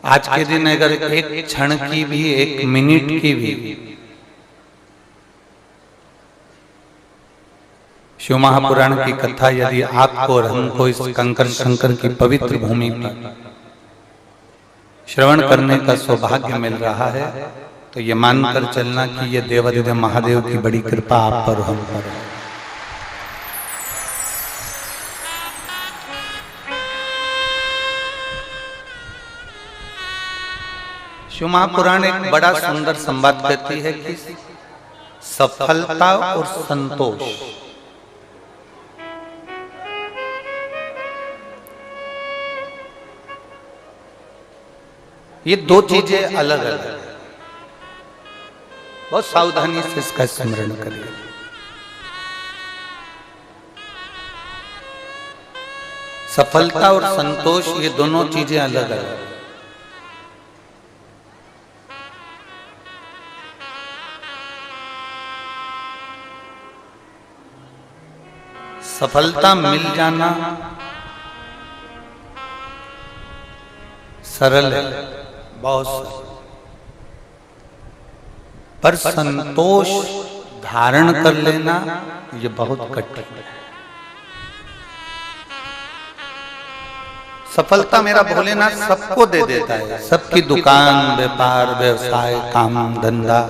आज के दिन अगर एक क्षण की भी, एक मिनट की भी शिव महापुराण की कथा यदि आपको और हमको इस कंकर शंकर की पवित्र भूमि पर श्रवण करने का सौभाग्य मिल रहा है तो ये मानकर चलना कि ये देवाधिदेव महादेव की बड़ी कृपा आप पर हम पर है। शिव महापुराण एक बड़ा सुंदर संवाद कहती है कि सफलता और संतोष ये दो चीजें अलग अलग है। बहुत सावधानी से इसका स्मरण करिए। सफलता और संतोष ये दोनों चीजें अलग अलग है। सफलता मिल जाना सरल है, बहुत सरल, पर संतोष धारण कर लेना ये बहुत कठिन है। सफलता मेरा भोलेनाथ सबको दे देता है, सबकी दुकान, व्यापार, व्यवसाय, काम धंधा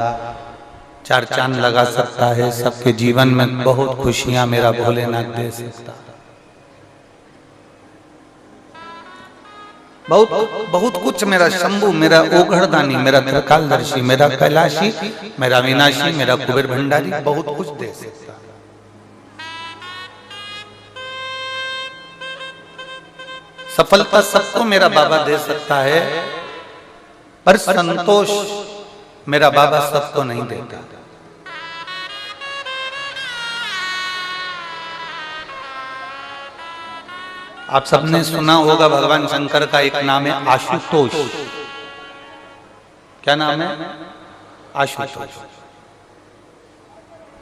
चार चांद लगा सकता है, सबके जीवन में बहुत खुशियां मेरा भोलेनाथ दे सकता है। बहुत बहुत कुछ मेरा शंभु, मेरा ओघड़दानी, मेरा त्रिकालदर्शी, मेरा कैलाशी, मेरा विनाशी, मेरा कुबेर भंडारी बहुत कुछ दे सकता है। सफलता सबको मेरा बाबा दे सकता है, पर संतोष मेरा बाबा सबको नहीं देता। आप सबने सुना होगा भगवान शंकर का एक नाम है आशुतोष। क्या नाम है? आशुतोष।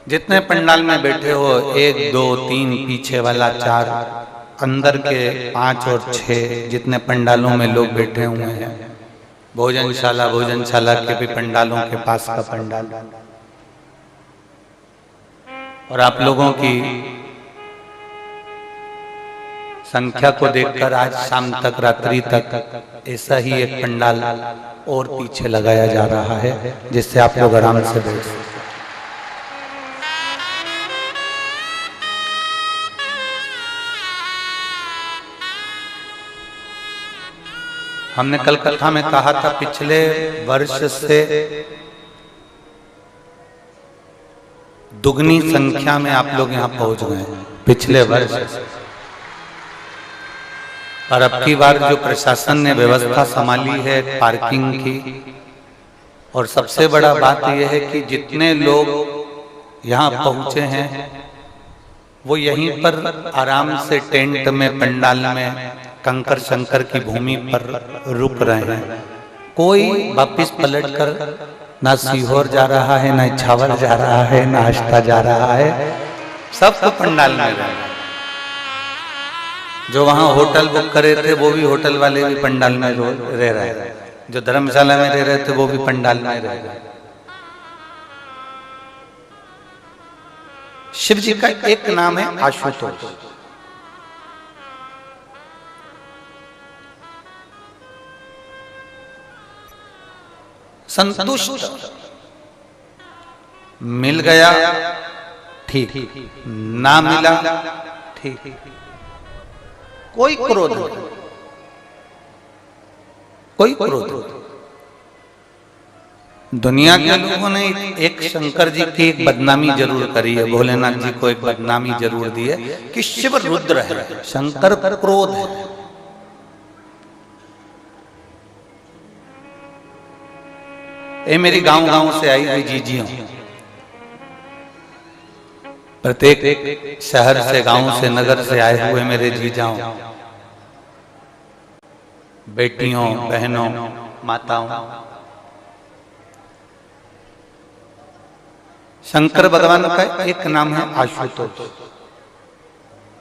जितने पंडाल में बैठे हो, 1 2 3 पीछे वाला 4, अंदर के 5 और 6 जितने पंडालों में लोग बैठे हुए हैं, भोजनशाला के भी पंडालों के पास का पंडाल, और आप लोगों की संख्या को देखकर आज शाम तक, रात्रि तक ऐसा ही एक पंडाल और पीछे लगाया जा रहा है, जिससे आप लोग आराम से बैठ सकते। हमने कल कथा में कहा था पिछले वर्ष से दुगनी संख्या में आप लोग यहाँ पहुंच गए पिछले वर्ष से। और अब की बार जो प्रशासन ने व्यवस्था संभाली है पार्किंग की, और सबसे बड़ा बात यह है कि जितने लोग यहाँ पहुंचे हैं वो यहीं पर आराम से टेंट में, पंडाल में, कंकर शंकर की भूमि पर रुक रहे हैं। कोई वापिस पलटकर ना सीहोर जा रहा है, ना इछावर जा रहा है, ना आष्टा जा रहा है, सब तो पंडाल में रह रहे हैं। जो वहां होटल बुक करे थे वो भी होटल वाले भी पंडाल में रह रहे हैं, जो धर्मशाला में रह रहे थे वो भी पंडाल में रह रहे। शिव जी का एक नाम है आशुतोष। संतुष्ट मिल गया ठीक, ना मिला ठीक, कोई क्रोध नहीं, कोई क्रोध नहीं। दुनिया के लोगों ने एक शंकर जी की एक बदनामी जरूर करी है, भोलेनाथ जी को एक बदनामी जरूर दी है कि शिव रुद्र है, शंकर क्रोध है। ये मेरी गांव से आई हुई जीजियों, प्रत्येक शहर से, गांव से, नगर से आए हुए मेरे जीजाओं, बेटियों, बहनों, माताओं, शंकर भगवान का एक नाम है आशुतोष।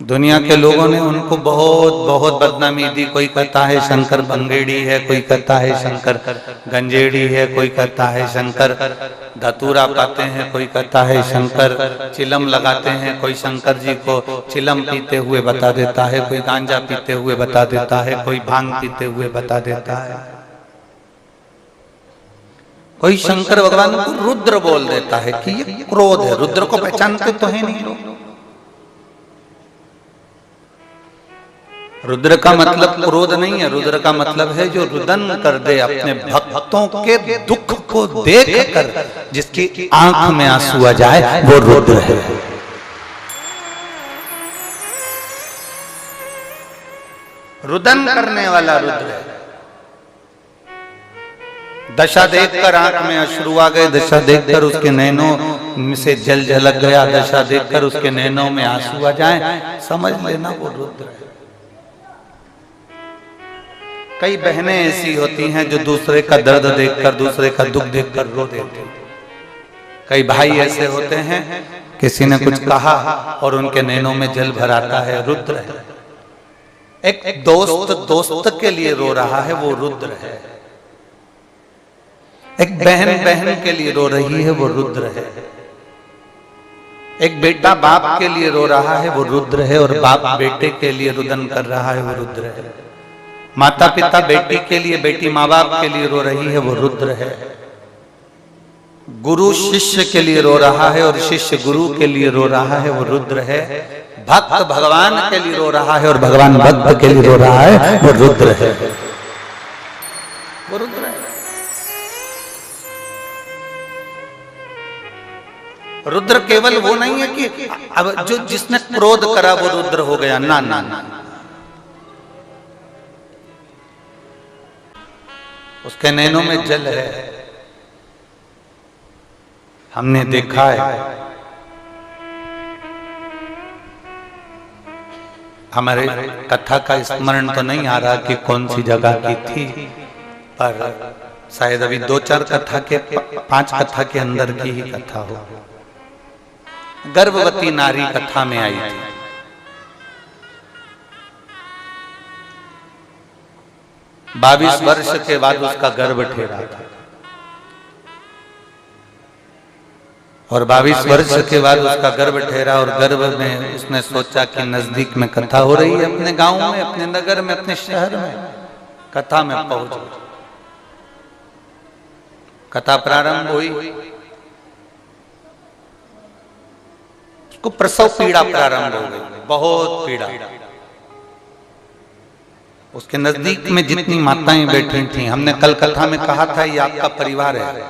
दुनिया के लोगों ने उनको बहुत बहुत बदनामी दी। कोई कहता है शंकर बंगेड़ी है, कोई कहता है शंकर गंजेड़ी है, कोई कहता है शंकर धतूरा पाते हैं, कोई कहता है शंकर चिलम लगाते हैं, कोई शंकर जी को चिलम पीते हुए बता देता है, कोई गांजा पीते हुए बता देता है, कोई भांग पीते हुए बता देता है, कोई शंकर भगवान को रुद्र बोल देता है कि ये क्रोध है। रुद्र को पहचानते तो है नहीं लोग। रुद्र का मतलब क्रोध नहीं है, रुद्र का मतलब है जो रुदन कर दे अपने भक्तों के दुख को देख कर जिसकी आंख में आंसू आ जाए, वो रुद्र है। रुदन करने वाला रुद्र है। दशा देखकर आंख में अश्रु आ गए, दशा देखकर उसके नैनों से जल झलक गया, दशा देखकर उसके नैनों में आंसू आ जाए, समझ लेना वो रुद्र है। कई बहनें ऐसी होती हैं जो दूसरे का दर्द देखकर, दूसरे का दुख देखकर रो देती हैं। कई भाई ऐसे होते हैं, किसी ने कुछ कहा और उनके नैनों में जल भर आता है, रुद्र है। एक दोस्त के लिए रो रहा है, वो रुद्र है। एक बहन के लिए रो रही है, वो रुद्र है। एक बेटा बाप के लिए रो रहा है, वो रुद्र है। और बाप बेटे के लिए रुदन कर रहा है, वो रुद्र है। माता पिता बेटी के लिए, बेटी माँ बाप के लिए रो रही है, वो रुद्र है। गुरु शिष्य के लिए रो रहा है और शिष्य गुरु के लिए रो रहा है, वो रुद्र है। भक्त भगवान के लिए रो रहा है और भगवान भक्त के लिए रो रहा है, वो रुद्र है। वो रुद्र है। रुद्र केवल वो नहीं है कि अब जो जिसने क्रोध करा वो रुद्र हो गया, ना ना ना, उसके नैनों में जल है। हमने देखा है, हमारे कथा का स्मरण तो नहीं आ रहा कि कौन सी जगह की थी, पर शायद अभी 2-4 कथा के 5 कथा के अंदर की ही कथा हो। गर्भवती नारी कथा में आई थी। 22 वर्ष के बाद उसका गर्भ ठहरा था और 22 वर्ष के बाद उसका गर्भ ठहरा और गर्भ में उसने सोचा कि नजदीक में कथा हो रही है, अपने गांव में, अपने नगर में, अपने शहर में कथा में पहुंच गई। कथा प्रारंभ हुई, उसको प्रसव पीड़ा प्रारंभ हो गई, बहुत पीड़ा। उसके नजदीक में जितनी माताएं बैठी थीं, हमने कल कथा में कहा था ये आपका परिवार है।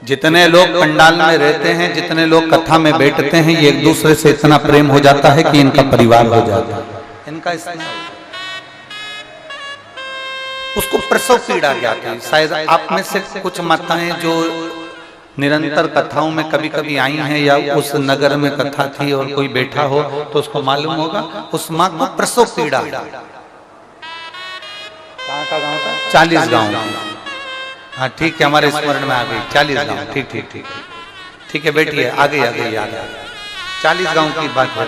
जितने लोग पंडाल में रहते हैं, जितने लोग कथा में बैठते हैं, ये एक दूसरे से इतना प्रेम हो जाता है कि इनका परिवार हो जाता है, इनका स्नेह। उसको प्रसव पीड़ा क्या थी? शायद आप में से कुछ माताएं जो निरंतर कथाओं में कभी कभी आई हैं या उस नगर में कथा थी और कोई बैठा हो तो उसको मालूम होगा, उस माँ को प्रसव पीड़ा। कहाँ का गांव था? 40 गांव। हाँ ठीक है, हमारे स्मरण में आ गई 40 गांव। ठीक ठीक ठीक ठीक है, बैठिए, आगे आगे याद आ 40 गांव की बात है।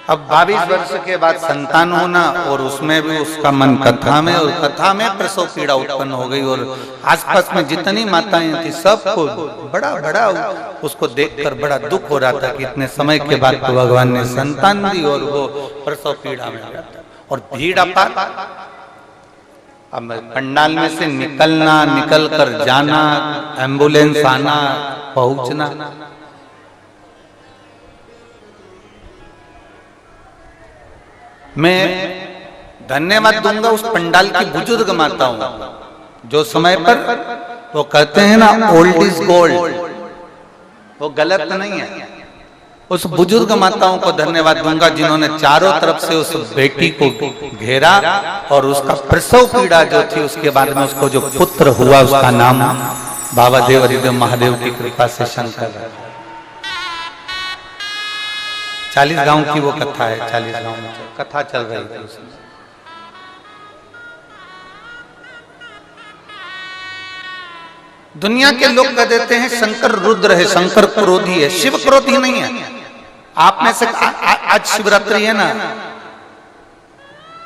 अब 22 वर्ष के बाद संतान होना और उसमें भी उसका मन कथा में, और कथा में प्रसव पीड़ा उत्पन्न हो गई। और आसपास में जितनी माताएं थी सबको बड़ा बड़ा उसको देखकर बड़ा दुख हो रहा था कि इतने समय के बाद तो भगवान ने संतान दी और वो प्रसव पीड़ा में और भीड़ अपार। अब पंडाल में से निकलना, निकल कर जाना, एम्बुलेंस आना, पहुंचना। मैं धन्यवाद दूंगा उस पंडाल की बुजुर्ग माताओं, जो समय पर वो कहते हैं ना ओल्ड इज गोल्ड, वो गलत नहीं है। उस बुजुर्ग माताओं को धन्यवाद दूंगा जिन्होंने चारों तरफ से उस बेटी को घेरा और उसका प्रसव पीड़ा जो थी उसके बाद में उसको जो पुत्र हुआ उसका नाम बाबा देव हरिदेव महादेव की कृपा से शंकर रखा। 40 गांव की वो कथा है, 40 गांव में कथा चल रही थी उसमें। दुनिया के लोग कह देते हैं शंकर रुद्र है, शंकर क्रोधी है। शिव क्रोधी नहीं है। आप में से आज शिवरात्रि है ना,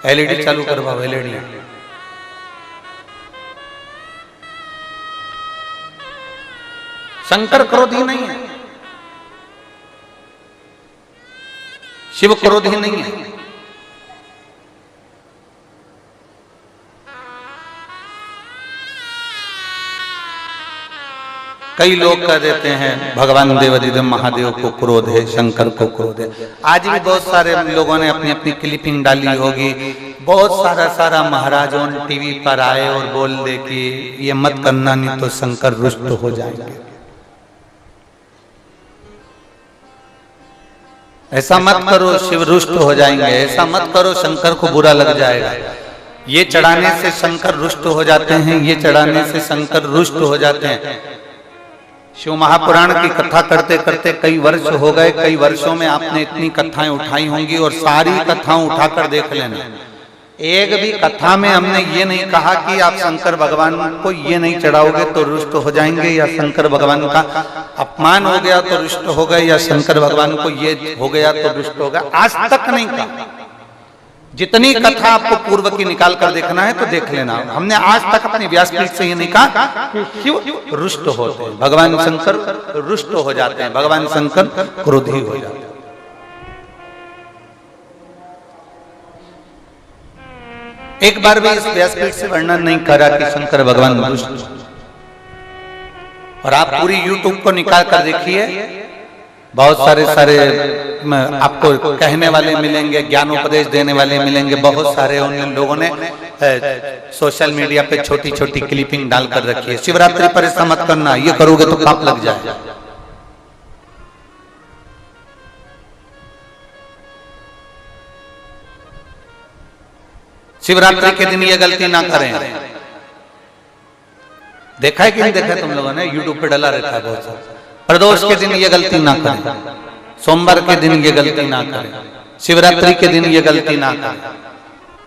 एलईडी चालू करवाओ, एलईडी। शंकर क्रोधी नहीं है, शिव क्रोधी नहीं है। कई लोग कह देते हैं भगवान देवादिदेव महादेव को क्रोध है, शंकर को क्रोध है। आज भी बहुत सारे लोगों ने अपनी अपनी क्लिपिंग डाली होगी, बहुत सारा महाराज ऑन टीवी पर आए और बोल दे कि ये मत करना नहीं तो शंकर रुष्ट हो जाएंगे, ऐसा मत करो शिव रुष्ट हो जाएंगे, ऐसा मत करो शंकर को बुरा लग जाएगा। ये चढ़ाने से शंकर रुष्ट हो जाते हैं, ये चढ़ाने से शंकर रुष्ट हो जाते हैं। शिव महापुराण की कथा करते करते कई वर्ष हो गए। कई वर्षों में आपने इतनी कथाएं उठाई होंगी और सारी कथाओं उठाकर देख लेना। एक भी कथा में हमने ये नहीं कहा कि आप शंकर भगवान को ये नहीं चढ़ाओगे तो रुष्ट हो जाएंगे, या शंकर भगवान का अपमान हो गया तो रुष्ट हो गए, या शंकर भगवान को ये हो गया तो रुष्ट हो गया। आज तक नहीं कहा। जितनी कथा आपको पूर्व की निकाल कर देखना है तो देख लेना। हमने आज तक अपनी व्यासपीठ से ये नहीं कहा कि शिव रुष्ट होते हैं, भगवान शंकर रुष्ट हो जाते हैं, भगवान शंकर क्रोधी हो जाते हैं। एक बार भी इस व्यासपीठ से वर्णन नहीं करा कि शंकर भगवान रुष्ट। और आप पूरी YouTube को निकाल कर देखिए, बहुत सारे आपको कहने वाले मिलेंगे, ज्ञानोपदेश देने वाले मिलेंगे। बहुत सारे उन लोगों ने सोशल मीडिया पे छोटी छोटी क्लिपिंग डालकर रखी है। शिवरात्रि पर ऐसा मत करना, ये करोगे तो पाप लग जाए। शिवरात्रि के दिन ये गलती ना करें। देखा है कि नहीं देखा तुम लोगों ने? YouTube पे डाला रहता है बहुत सारा। प्रदोष के दिन ये गलती ना करें, सोमवार के दिन ये गलती ना करें, शिवरात्रि के दिन ये गलती ना करें।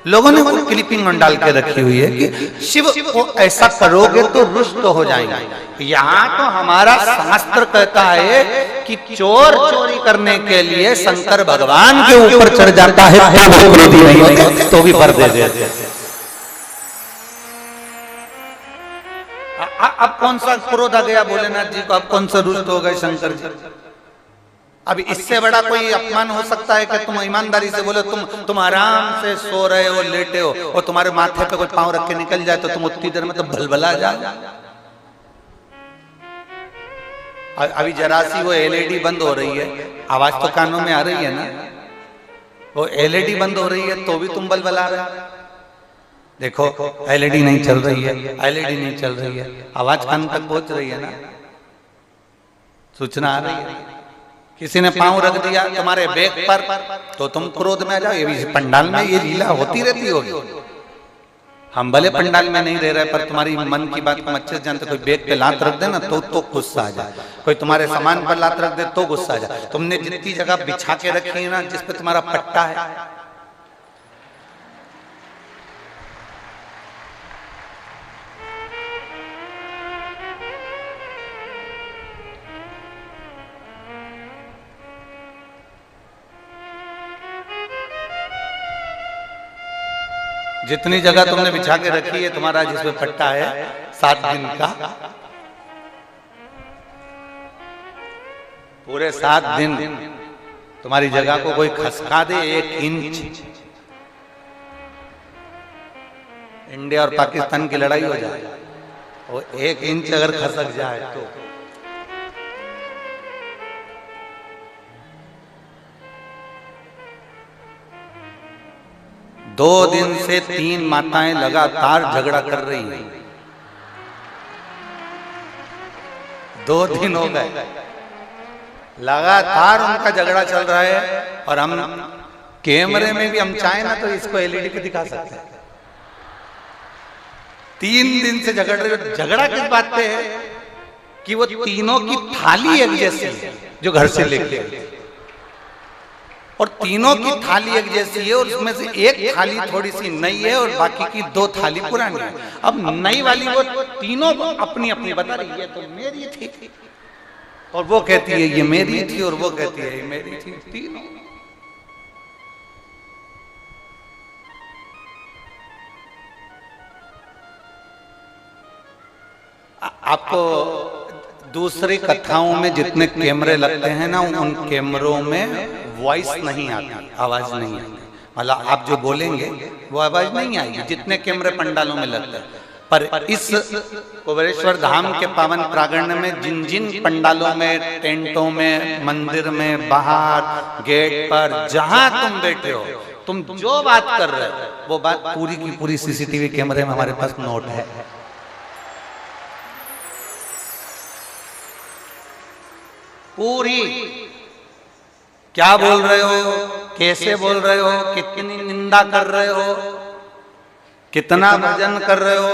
लोगों ने वो क्लिपिंग डाल के रखी हुई है कि शिव को ऐसा करोगे तो रुष्ट हो जाएंगे। यहाँ तो हमारा शास्त्र कहता है कि चोर चोरी करने के लिए शंकर भगवान के ऊपर चढ़ जाता है तो वो क्रोधी नहीं होते, तो भी भर दे देते। अब कौन सा क्रोध आ गया भोलेनाथ जी को? अब कौन सा रुष्ट हो गए शंकर जी? अब इससे बड़ा कोई अपमान हो सकता है कि तुम ईमानदारी से बोलो, तुम आराम से सो रहे हो, लेटे हो, और तुम्हारे माथे पे कोई पांव रख के निकल जाए तो तुम उतनी देर में तो भलभला जाओ। अभी जरा सी वो एलईडी बंद हो रही है, आवाज तो कानों में आ रही है ना, वो एलईडी बंद हो रही है तो भी तुम बलबला रहे हो। देखो एलईडी नहीं चल रही है, एलईडी नहीं चल रही है, आवाज कान तक पहुंच रही है ना, सूचना आ रही है। किसी ने पांव रख दिया तुम्हारे बैग पर तो तुम क्रोध में आ जाओ। ये भी पंडाल में ये लीला होती रहती होगी। हम भले पंडाल में नहीं रह रहे, पर तुम्हारी मन की बात को अच्छे से जानते। कोई बैग पे लात रख दे ना तो गुस्सा आ जाए, कोई तुम्हारे सामान पर लात रख दे तो गुस्सा आ जाए। तुमने जितनी जगह बिछा के रखी है ना, जिसपे तुम्हारा पट्टा है, जितनी जगह तुमने बिछा के रखी है, तुम्हारा जिसमें पट्टा है 7 दिन का, पूरे 7 दिन तुम्हारी जगह को कोई खसका दे 1 इंच, इंडिया और पाकिस्तान की लड़ाई हो जाए, वो 1 इंच अगर खसक जाए तो दो दिन से 3 माताएं लगातार झगड़ा कर रही हैं। 2 दिन हो गए लगातार उनका झगड़ा चल रहा है, और हम कैमरे में भी हम चाहे ना तो इसको एलईडी पे दिखा सकते हैं। 3 दिन से झगड़ रहे। झगड़ा किस बात पे है कि वो तीनों की थाली एक जैसी है जो घर से लेके, और तीनों की थाली एक जैसी है और उसमें से एक थाली थोड़ी सी नई है और बाकी की 2 थाली पुरानी है। अब नई वाली वो तीनों अपनी अपनी बता रही है, तो मेरी थी, और वो कहती है ये मेरी थी, और वो कहती है ये मेरी थी, तीनों। आपको दूसरी कथाओं में जितने कैमरे लगते हैं ना, उन कैमरों में वॉइस नहीं आती, आवाज नहीं आती, मतलब आप जो बोलेंगे वो आवाज नहीं आएगी जितने कैमरे पंडालों में लगते हैं। पर इस कुबेरेश्वर धाम के पावन प्रांगण में जिन जिन पंडालों में, टेंटों में, मंदिर में, बाहर गेट पर, जहां तुम बैठे हो, तुम जो बात कर रहे हो वो बात पूरी की पूरी सीसीटीवी कैमरे में हमारे पास नोट है। पूरी क्या बोल रहे हो, कैसे बोल रहे हो, कितनी निंदा कर रहे हो, कितना भजन कर रहे हो।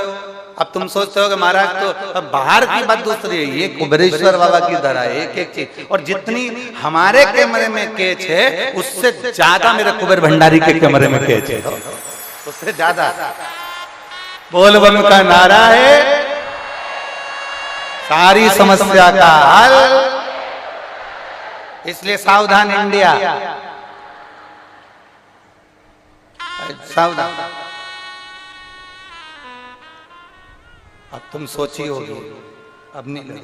अब तुम सोचते हो कि महाराज तो अब बाहर की बात दूसरी है, ये कुबेरेश्वर बाबा की धरा है एक एक चीज, और जितनी हमारे कैमरे में कैच है उससे ज्यादा मेरे कुबेर भंडारी के कैमरे में कैच है, उससे ज्यादा। बोल बम का नारा है, सारी समस्या का हल, इसलिए सावधान इंडिया, सावधान। अब तुम सोची होगी, अब नहीं,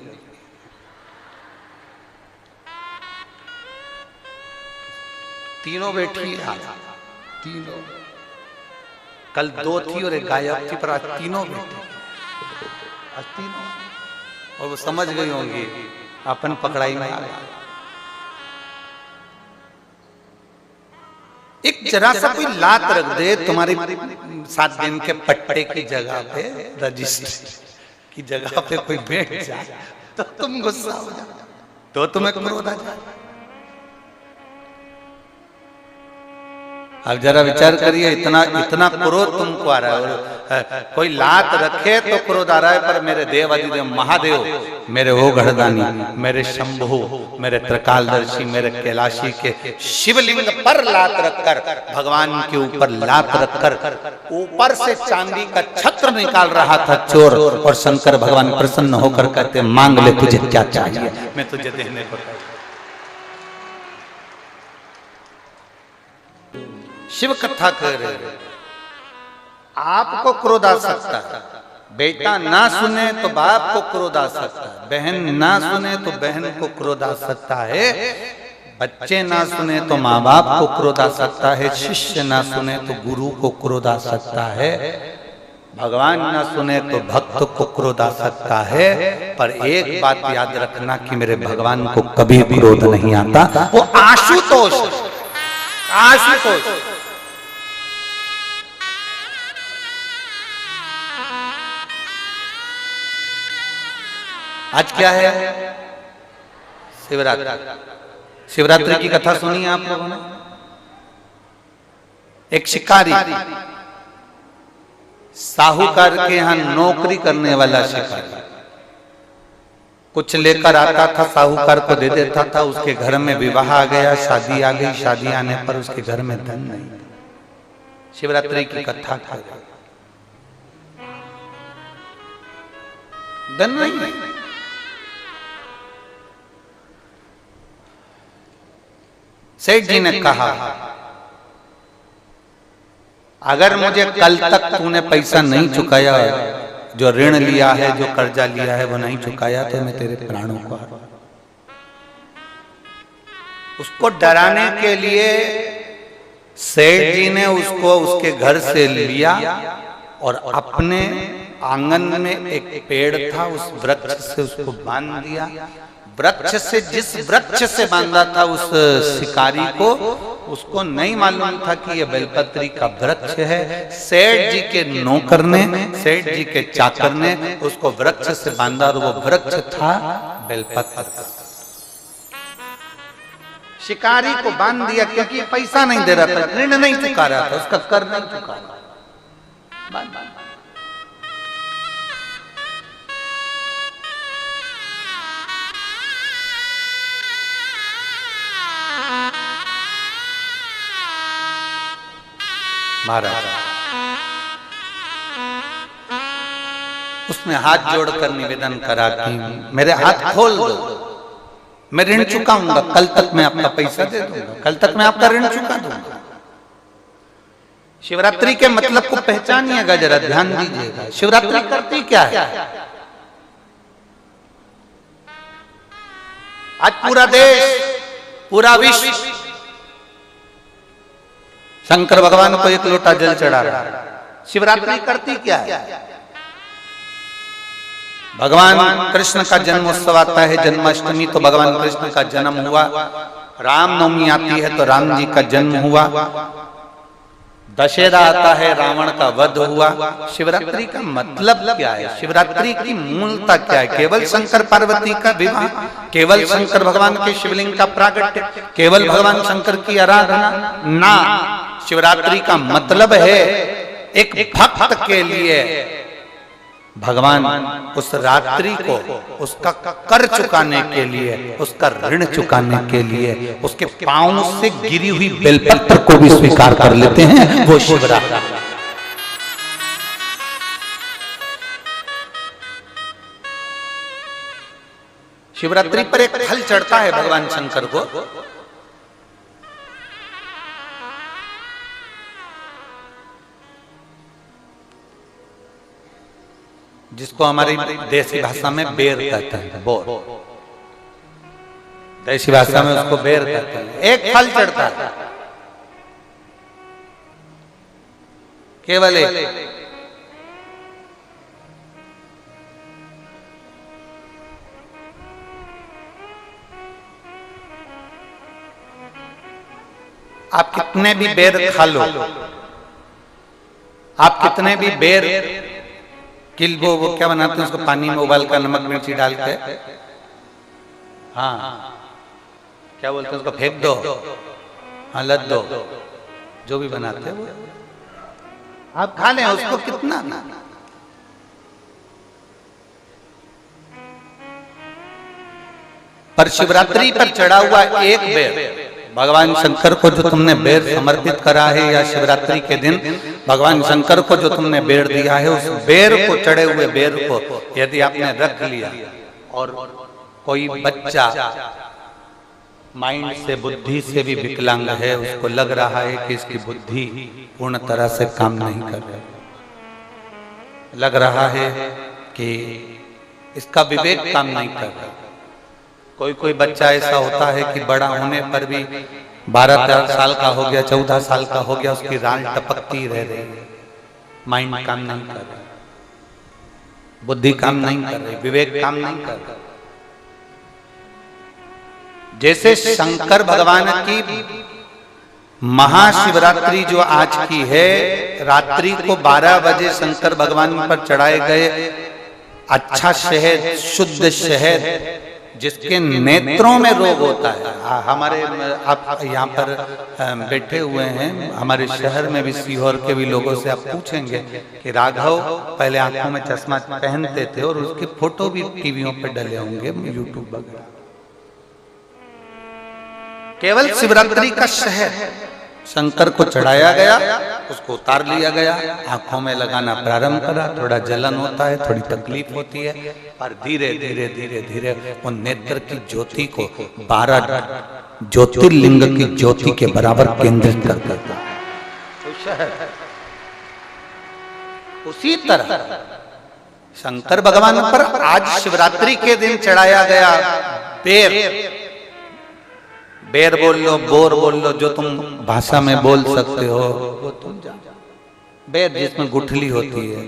तीनों बैठी है आज, तीनों, कल 2 थी और एक गायब थी, पर आज तीनों बैठी, आज तीनों, और वो समझ गई होंगी अपन पकड़ाई में आ गए। एक जरा सा कोई लात रख दे तुम्हारी 7 दिन के पट्टे की जगह पे, रजिस्ट्री की जगह पे कोई बैठ जाए तो तुम गुस्सा हो जाओ, तो तुम्हें क्रोध आ जाए। अब जरा विचार करिए, इतना इतना क्रोध तुमको आ रहा है, कोई लात रखे तो क्रोध आ रहा है, पर मेरे देवादिदेव महादेव, मेरे ओ गढ़दानी, मेरे शंभु, मेरे त्रिकालदर्शी, मेरे कैलाशी के शिवलिंग पर लात रखकर, भगवान के ऊपर लात रखकर ऊपर से चांदी का छत्र निकाल रहा था चोर, और शंकर भगवान प्रसन्न होकर कहते मांग ले तुझे क्या चाहिए, मैं तुझे देने को तैयार। शिव कथा कह रहे, आपको क्रोध आ सकता है, बेटा ना सुने तो बाप को क्रोध आ सकता है, बहन ना सुने तो बहन को क्रोध आ सकता है, बच्चे ना सुने तो माँ बाप को क्रोध आ सकता है, शिष्य ना सुने तो गुरु को क्रोध आ सकता है, भगवान ना सुने तो भक्त को क्रोध आ सकता है। पर एक बात याद रखना कि मेरे भगवान को कभी क्रोध नहीं आता, वो आशुतोष, आशुतोष। आज क्या है? शिवरात्रि। शिवरात्रि की कथा सुनी है आप लोगों ने? एक शिकारी, साहूकार के यहां नौकरी करने वाला शिकारी, कुछ लेकर आता था, साहूकार को दे देता था, उसके घर में विवाह आ गया, शादी आ गई, शादी आने पर उसके घर में धन नहीं। शिवरात्रि की कथा था, धन नहीं। सेठ जी ने कहा, अगर मुझे कल तक तूने पैसा नहीं चुकाया, जो ऋण लिया है, जो कर्जा लिया है वो नहीं चुकाया, तो मैं तेरे प्राणों को। उसको डराने के लिए सेठ जी ने उसको उसके घर से लिया और अपने आंगन में एक पेड़ था, उस वृक्ष से उसको बांध दिया। वृक्ष से, जिस वृक्ष से बांधा था उस शिकारी को, उसको नहीं मालूम था कि यह बेलपत्री का वृक्ष है। सेठ जी के नौकर ने, सेठ जी के चाकर ने उसको वृक्ष से बांधा और वो वृक्ष था बेलपत्र। शिकारी को बांध दिया क्योंकि पैसा नहीं दे रहा था, ऋण नहीं चुका रहा था, उसका कर नहीं चुका रहा। महाराज। उसने हाथ जोड़कर निवेदन करा कि मेरे हाथ खोल दो, मैं ऋण चुकाऊंगा, कल तक मैं आपका पैसा दे दूंगा, कल तक मैं आपका ऋण चुका दूंगा। शिवरात्रि के मतलब को पहचानिएगा, जरा ध्यान दीजिएगा। शिवरात्रि करती क्या है? आज पूरा देश, पूरा विश्व शंकर भगवान को एक लोटा जल चढ़ा रहा है। शिवरात्रि करती क्या है? भगवान कृष्ण का जन्मोत्सव आता है, जन्माष्टमी, तो भगवान कृष्ण का जन्म हुआ। रामनवमी आती है तो राम जी का जन्म हुआ। दशहरा आता है, रावण का वध हुआ। शिवरात्रि का मतलब क्या है? शिवरात्रि की मूलता क्या है? केवल शंकर पार्वती का विवाह, केवल शंकर भगवान के शिवलिंग का प्रागट्य, केवल भगवान शंकर की आराधना ना। शिवरात्रि का मतलब है एक भक्त के लिए भगवान उस रात्रि को उसका कर चुकाने के लिए, उसका ऋण चुकाने के लिए उसके पांव से गिरी हुई बेलपत्र को भी स्वीकार कर लेते हैं। वो शिवरात्रि। शिवरात्रि पर एक फल चढ़ता है भगवान शंकर को, जिसको हमारी देसी भाषा में बेर कहते हैं। बोर, देसी भाषा में उसको बेर कहते हैं। एक फल चढ़ता है, केवल एक। आप कितने भी बेर खा लो, आप कितने भी बेर किल्बो, वो क्या बनाते हैं उसको, पानी में उबाल कर नमक मिर्ची डाल के, हाँ क्या बोलते हैं उसको, फेंक दो, हाँ लद दो, जो भी बनाते हैं वो आप खा लें, उसको कितना ना। पर शिवरात्रि पर चढ़ा हुआ एक बेर, भगवान शंकर को जो तुमने बेर समर्पित करा है, या शिवरात्रि के दिन भगवान शंकर को जो तुमने बेर दिया है, उस बेर को, चढ़े हुए बेर को यदि आपने रख लिया और कोई बच्चा माइंड से, बुद्धि से भी विकलांग है, उसको लग रहा है कि इसकी बुद्धि पूर्ण तरह से काम नहीं कर रही, लग रहा है कि इसका विवेक काम नहीं कर रहा। कोई बच्चा ऐसा होता है कि बड़ा होने पर भी 12-13 साल का हो गया, 14 साल का हो गया, उसकी राल टपकती रह रही है, माइंड काम नहीं कर रही, बुद्धि काम नहीं कर रही, विवेक काम नहीं कर रहा। जैसे शंकर भगवान की महाशिवरात्रि जो आज की है, रात्रि को 12 बजे शंकर भगवान पर चढ़ाए गए अच्छा शहद, शुद्ध शहद, जिसके नेत्रों में रोग होता है। हमारे आप यहाँ पर बैठे हुए हैं, हमारे शहर में भी, सीहोर के भी लोगों से आप पूछेंगे कि राघव पहले आंखों में चश्मा पहनते थे और उसके फोटो भी टीवियों पे डले होंगे, यूट्यूब वगैरह। केवल शिवरात्रि का शहद शंकर को चढ़ाया गया, उसको उतार लिया गया, आंखों में लगाना प्रारंभ करा। थोड़ा जलन होता है, थोड़ी तकलीफ होती है, पर धीरे धीरे धीरे धीरे वो नेत्र की ज्योति को 12 ज्योतिर्लिंग की ज्योति के बराबर केंद्रित कर देता है। उसी तरह शंकर भगवान पर आज शिवरात्रि के दिन चढ़ाया गया बेर, बेर बोल लो, बोर बोल लो, जो तुम भाषा में बोल सकते हो वो तुम जानो। बेर जिसमें गुठली होती है,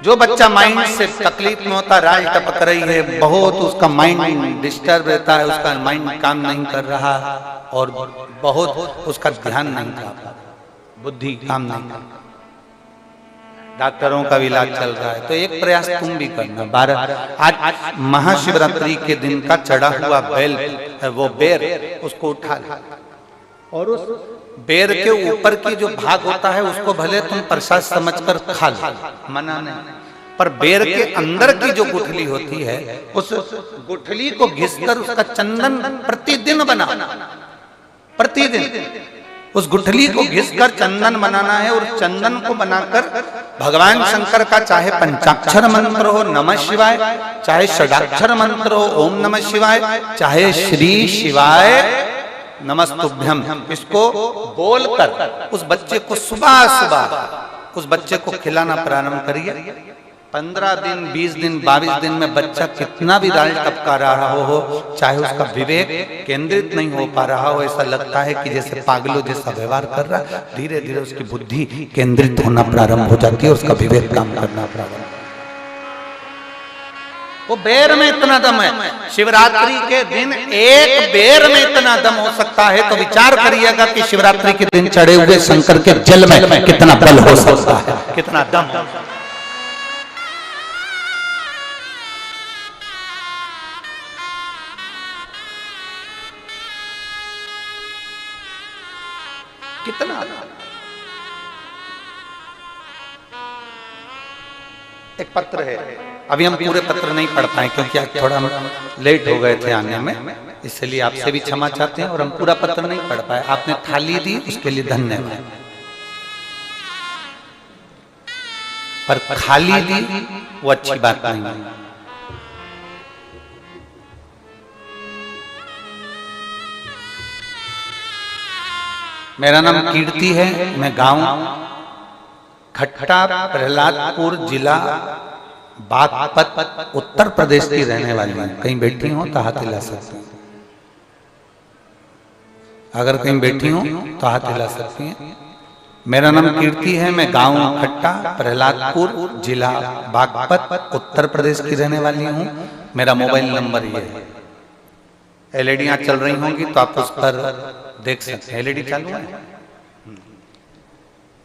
जो बच्चा माइंड से तकलीफ में होता, राल टपक रही है, बहुत उसका माइंड डिस्टर्ब रहता है, उसका माइंड काम नहीं कर रहा और बहुत उसका ध्यान नहीं कर रहा, बुद्धि काम नहीं कर रहा, डॉक्टरों का भी इलाज चल रहा है, तो एक प्रयास तुम भी करना। 12 आज महाशिवरात्रि के दिन का चढ़ा हुआ बेल, वो बेर, उसको उठा लो और उस बेर के ऊपर की जो भाग होता है उसको भले तुम प्रसाद समझकर खा लो, मना नहीं, पर बेर के अंदर की जो गुठली होती है, उस गुठली को घिसकर उसका चंदन प्रतिदिन बना, प्रतिदिन उस गुठली को घिसकर चंदन बनाना है और चंदन को बनाकर भगवान शंकर का चाहे पंचाक्षर मंत्र हो नमः शिवाय, चाहे षडाक्षर मंत्र हो ओम नमः शिवाय, चाहे श्री शिवाय नमस्तुभ्यम, इसको बोलकर उस बच्चे को सुबह सुबह उस बच्चे को खिलाना प्रारंभ करिए। 15 दिन 20 दिन 22 दिन में बच्चा कितना भी दाल टपका रहा हो, चाहे उसका विवेक केंद्रित नहीं हो पा रहा हो, ऐसा लगता है कि जैसे पागलों जैसा व्यवहार कर रहा, धीरे धीरे उसकी बुद्धि केंद्रित होना प्रारंभ हो जाती है, उसका विवेक काम करना प्रारंभ। वो बेर में इतना दम है, शिवरात्रि के दिन एक बेर में इतना दम हो सकता है, तो विचार करिएगा कि शिवरात्रि के दिन चढ़े हुए शंकर के जल में कितना बल हो सकता है, कितना दम। कितना एक पत्र है, अभी हम पूरे पत्र नहीं पढ़ पाए क्योंकि आज थोड़ा लेट हो गए थे आने में, इसलिए आपसे भी क्षमा चाहते हैं और हम पूरा पत्र नहीं पढ़ पाए। आपने थाली दी उसके लिए धन्यवाद, पर खाली दी वो अच्छी बात नहीं है। मेरा नाम कीर्ति है, मैं गांव खट्टा प्रहलादपुर जिला बागपत उत्तर प्रदेश की रहने वाली हूं। कहीं बैठी हो तो हाथ हिला सकती हैं, अगर कहीं बैठी हो तो हाथ हिला सकती हैं। मेरा नाम कीर्ति है, मैं गांव खट्टा प्रहलादपुर जिला बागपत उत्तर प्रदेश की रहने वाली हूं। मेरा मोबाइल नंबर ये है, एलईडियां चल रही होंगी तो आप उस पर देख सकते हैं। एलईडी चालू है,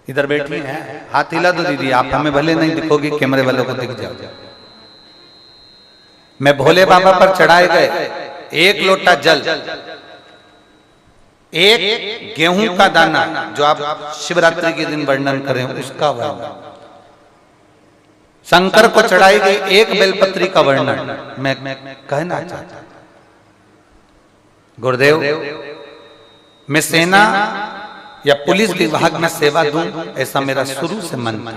इधर बैठी है, हाथ हिला दो दीदी, आप हमें भले नहीं दिखोगी, कैमरे वालों को दिख जाओ। मैं भोले बाबा पर चढ़ाए गए 1 लोटा जल, 1 गेहूं का दाना, जो आप शिवरात्रि के दिन वर्णन करें उसका वर्णन, शंकर को चढ़ाई गई 1 बेलपत्री का वर्णन मैं कहना चाहता हूं। गुरुदेव, मैं सेना या पुलिस विभाग में सेवा दूं, ऐसा मेरा शुरू से मन था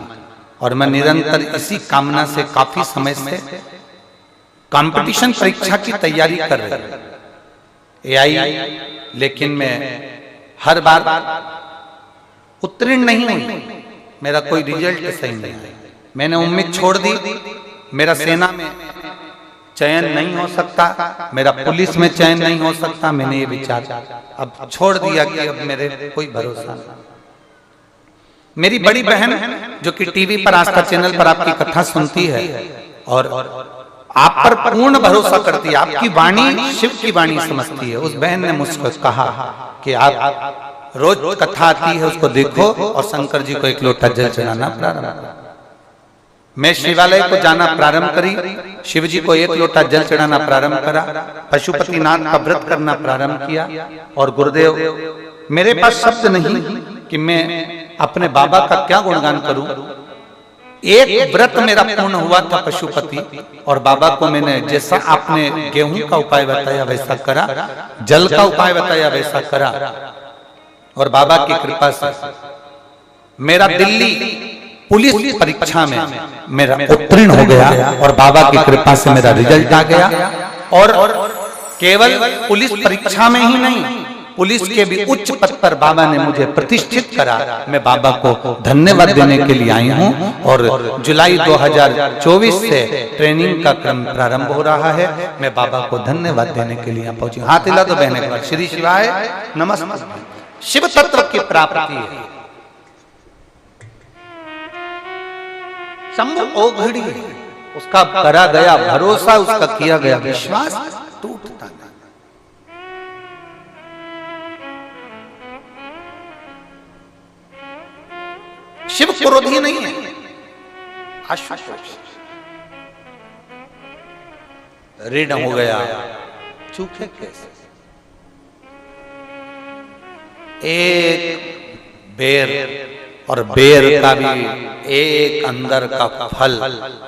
और मैं निरंतर इसी कामना से काफी समय से कंपटीशन परीक्षा की तैयारी कर रही आई, लेकिन मैं हर बार उत्तीर्ण नहीं हुई, मेरा कोई रिजल्ट सही नहीं आया। मैंने उम्मीद छोड़ दी, मेरा सेना में चयन नहीं हो सकता, मेरा पुलिस में चयन नहीं हो सकता। मैंने ये विचार अब छोड़ दिया कि अब मेरे कोई भरोसा नहीं। मेरी बड़ी बहन जो कि टीवी पर आस्था चैनल पर आपकी कथा सुनती है और आप पर पूर्ण भरोसा करती है, आपकी वाणी शिव की वाणी समझती है, उस बहन ने मुझको कहा कि आप रोज कथा आती है उसको देखो और शंकर जी को 1 लोटा जल चढ़ाना प्रारंभ करो। मैं शिवालय को जाना प्रारंभ करी, शिव जी को 1 लोटा जल चढ़ाना प्रारंभ करा, पशुपतिनाथ का व्रत करना प्रारंभ किया। और गुरुदेव, मेरे पास शब्द नहीं कि मैं अपने बाबा का क्या गुणगान करूं। एक व्रत मेरा पूर्ण हुआ था पशुपति, और बाबा को मैंने जैसा आपने गेहूं का उपाय बताया वैसा करा, जल का उपाय बताया वैसा करा, और बाबा की कृपा से मेरा दिल्ली पुलिस परीक्षा में मेरा उत्तीर्ण हो गया और बाबा की कृपा से मेरा रिजल्ट आ गया। और केवल पुलिस परीक्षा में ही नहीं, पुलिस के भी उच्च पद पर बाबा ने मुझे प्रतिष्ठित करा। मैं बाबा को धन्यवाद देने के लिए आई हूं और जुलाई 2024 से ट्रेनिंग का क्रम प्रारंभ हो रहा है। मैं बाबा को धन्यवाद देने के लिए यहाँ पहुंची। हाथ हिला दो बहने, श्री शिवाय नमस्कार। शिव तत्व की प्राप्ति है, शंभु ओघड़ी, उसका करा गया भरोसा, उसका किया गया विश्वास टूटता नहीं। शिव क्रोधी नहीं है, आशुतोष ऋण हो गया, चूके कैसे। एक बेर, और बेर का भी एक अंदर का फल,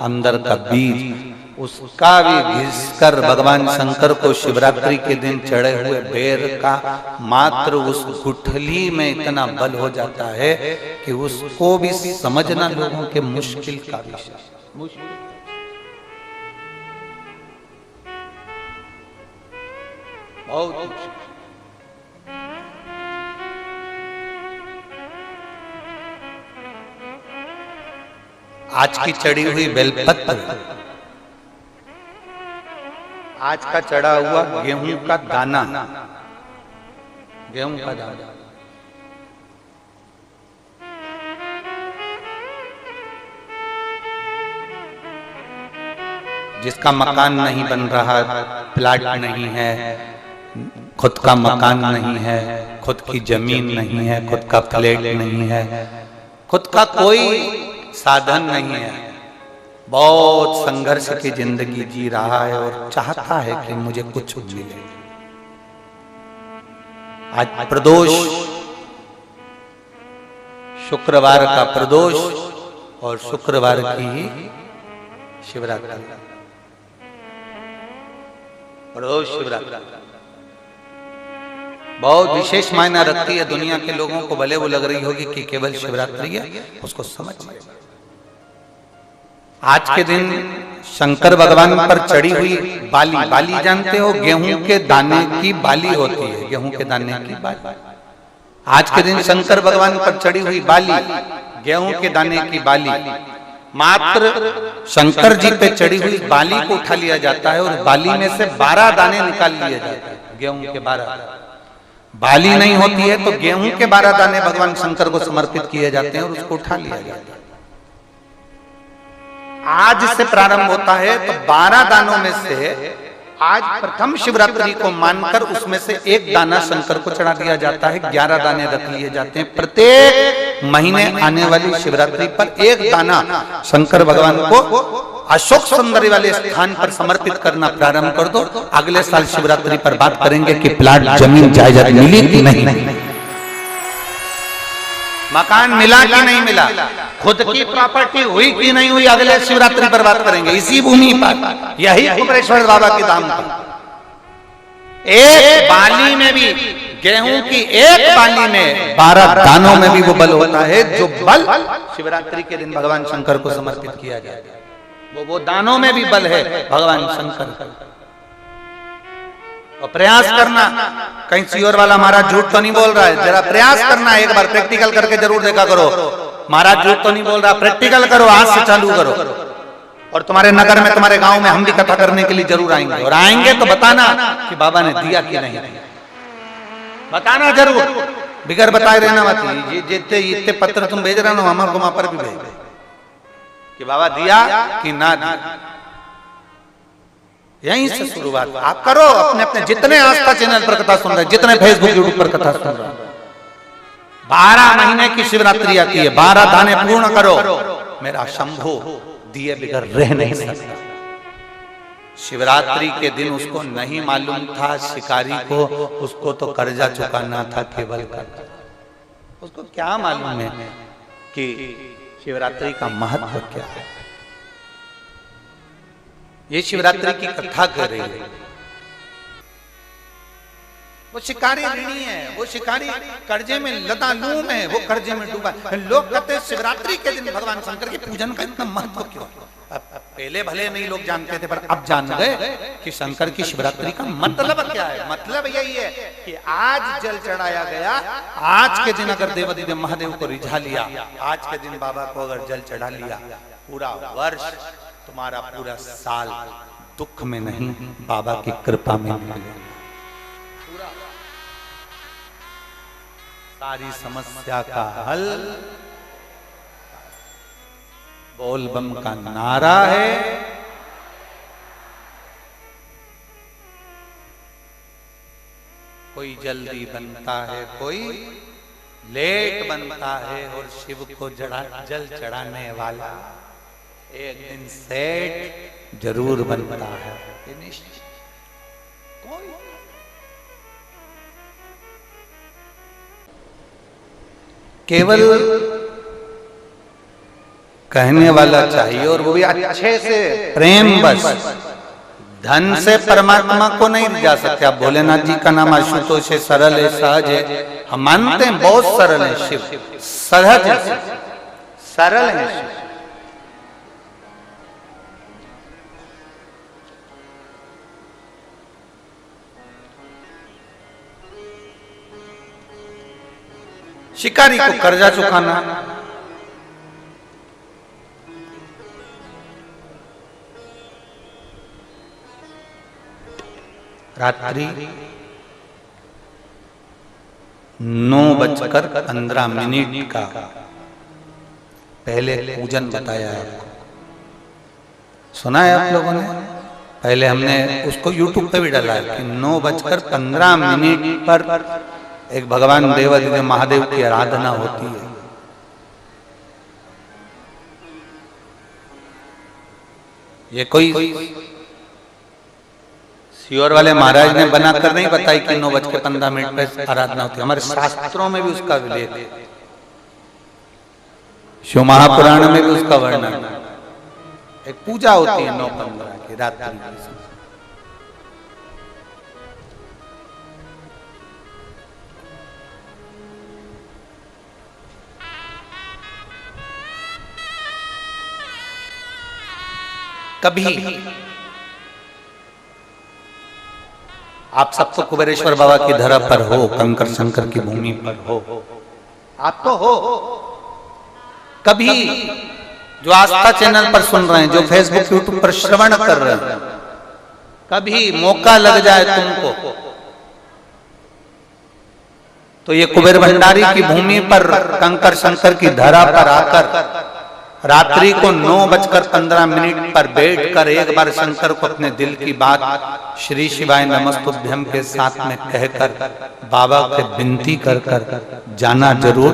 अंदर का बीज उसका भी घिसकर भगवान शंकर को शिवरात्रि के दिन चढ़े हुए बेर का मात्र उस गुठली में इतना बल हो जाता है कि उसको भी समझना लोगों के मुश्किल का विषय। बहुत मुश्किल। आज की चढ़ी हुई बेलपत्र, आज का चढ़ा हुआ गेहूं का दाना, गेहूं का दाना, जिसका मकान नहीं बन रहा, प्लाट नहीं है, खुद का मकान नहीं है, खुद की जमीन नहीं है, खुद का फ्लैट नहीं है, खुद का कोई साधन नहीं है, बहुत संघर्ष की जिंदगी जी रहा है और चाहता है कि मुझे कुछ मिले। आज प्रदोष, शुक्रवार का प्रदोष और शुक्रवार की ही शिवरात्रि, प्रदोष शिवरात्रि बहुत विशेष मायना रखती है। दुनिया के लोगों को भले वो लग रही होगी कि केवल शिवरात्रि है, उसको समझिए। आज के दिन शंकर भगवान पर चढ़ी हुई बाली, बाली जानते हो, गेहूं के दाने की बाली होती है, गेहूं के दाने की बाली। आज के दिन शंकर भगवान पर चढ़ी हुई बाली, गेहूं के दाने की बाली, मात्र शंकर जी पे चढ़ी हुई बाली को उठा लिया जाता है और बाली में से 12 दाने निकाल लिए जाते हैं। गेहूं के 12, बाली नहीं होती है तो गेहूं के 12 दाने भगवान शंकर को समर्पित किए जाते हैं और उसको उठा लिया जाता है। आज से प्रारंभ होता है तो 12 दानों में से आज प्रथम शिवरात्रि को मानकर उसमें से एक दाना शंकर को चढ़ा दिया जाता है, 11 दाने रख लिए जाते हैं। प्रत्येक महीने आने वाली शिवरात्रि पर एक दाना शंकर भगवान को अशोक सुंदरी वाले स्थान पर समर्पित करना प्रारंभ कर दो। अगले साल शिवरात्रि पर बात करेंगे कि प्लाट, जमीन, जायदाद मिली कि नहीं, मकान मिला कि नहीं मिला, खुद की प्रॉपर्टी हुई कि नहीं हुई, अगले शिवरात्रि पर बात करेंगे। इसी भूमि पर, यही कुमरेश्वर बाबा के धाम पर एक बाली में भी, गेहूं की एक बाली में 12 दानों में भी वो बल होता है जो बल शिवरात्रि के दिन भगवान शंकर को समर्पित किया जाएगा। वो दानों में भी बल है भगवान शंकर का। और प्रयास करना, कहीं सियोर वाला महाराज झूठ तो नहीं बोल रहा है, जरा प्रयास करना, एक बार प्रैक्टिकल करके जरूर देखा करो। महाराज झूठ तो नहीं बोल रहा, प्रैक्टिकल करो, आज से चालू करो। और तुम्हारे नगर में, तुम्हारे गांव में हम भी कथा करने के लिए जरूर आएंगे, और आएंगे तो बताना कि बाबा ने दिया कि नहीं, बताना जरूर, बिगर बताए रहना मत। ये जितने पत्र तुम भेज रहे हो हमारे को वहां पर भी भेज कि बाबा दिया कि ना दिया। यहीं से शुरुआत आप करो। अपने अपने जितने आस्था चैनल पर कथा सुन रहे, जितने फेसबुक यूट्यूब पर कथा सुन रहे, 12 महीने की शिवरात्रि आती है, 12 दाने पूर्ण करो। मेरा शंभू दिए बिगर रह नहीं सकता। शिवरात्रि के दिन उसको नहीं मालूम था शिकारी को, उसको तो कर्जा चुकाना था केवल कर्जा। उसको क्या मालूम है कि शिवरात्रि का महत्व क्या है। ये शिवरात्रि की कथा कर रही है। वो शिकारी ऋणी है, वो शिकारी कर्जे में लदालूम है, वो कर्जे में डूबा। लोग कहते हैं शिवरात्रि के दिन भगवान शंकर के पूजन का इतना महत्व क्यों। पहले भले नहीं लोग जानते थे, पर अब जान गए कि शंकर की शिवरात्रि का मतलब क्या है। मतलब यही है कि आज जल चढ़ाया गया, आज के दिन अगर देवादिदेव महादेव को रिझा लिया, आज के दिन बाबा को अगर जल चढ़ा लिया, पूरा वर्ष, तुम्हारा पूरा साल दुख में नहीं, बाबा की कृपा में निकले। सारी समस्या का हल बोल बम का नारा है। कोई जल्दी बनता है, कोई लेट बनता है, और शिव को जल चढ़ाने वाला एक दिन सेठ जरूर बनता है। केवल कहने वाला चाहिए, और वो भी अच्छे से, प्रेम बस। धन से परमात्मा को नहीं जा सकते। आप भोलेनाथ जी का नाम आशुतोष है, सरल है, सहज है, हम मानते हैं बहुत सरल है शिव, सहज है, सरल है शिव। शिकारी को कर्जा चुकाना, रात्रि 9:15 का पहले पूजन बताया है आपको, सुना है आप लोगों ने? पहले हमने उसको YouTube पे भी डाला है कि 9:15 पर एक भगवान देवादिदेव महादेव की आराधना होती है। ये कोई सियोर वाले महाराज ने बनाकर नहीं बताई कि 9:15 पर आराधना होती है, हमारे शास्त्रों में भी उसका उल्लेख है, शिव महापुराण में भी उसका वर्णन। एक पूजा होती है 9:15 की रात्रि। कभी आप सब तो कुबेरेश्वर बाबा की धरा पर हो, कंकर शंकर की भूमि पर हो, आप तो हो। कभी जो आस्था चैनल पर सुन रहे हैं, जो फेसबुक यूट्यूब पर श्रवण कर रहे हैं, कभी मौका लग जाए तुमको तो ये कुबेर भंडारी की भूमि पर कंकर शंकर की धरा पर आकर रात्रि को 9:15 पर बैठकर एक बार शंकर को अपने दिल की बात श्री शिवाय नमस्तुभ्यम के साथ में कहकर बाबा के विनती कर जाना जरूर,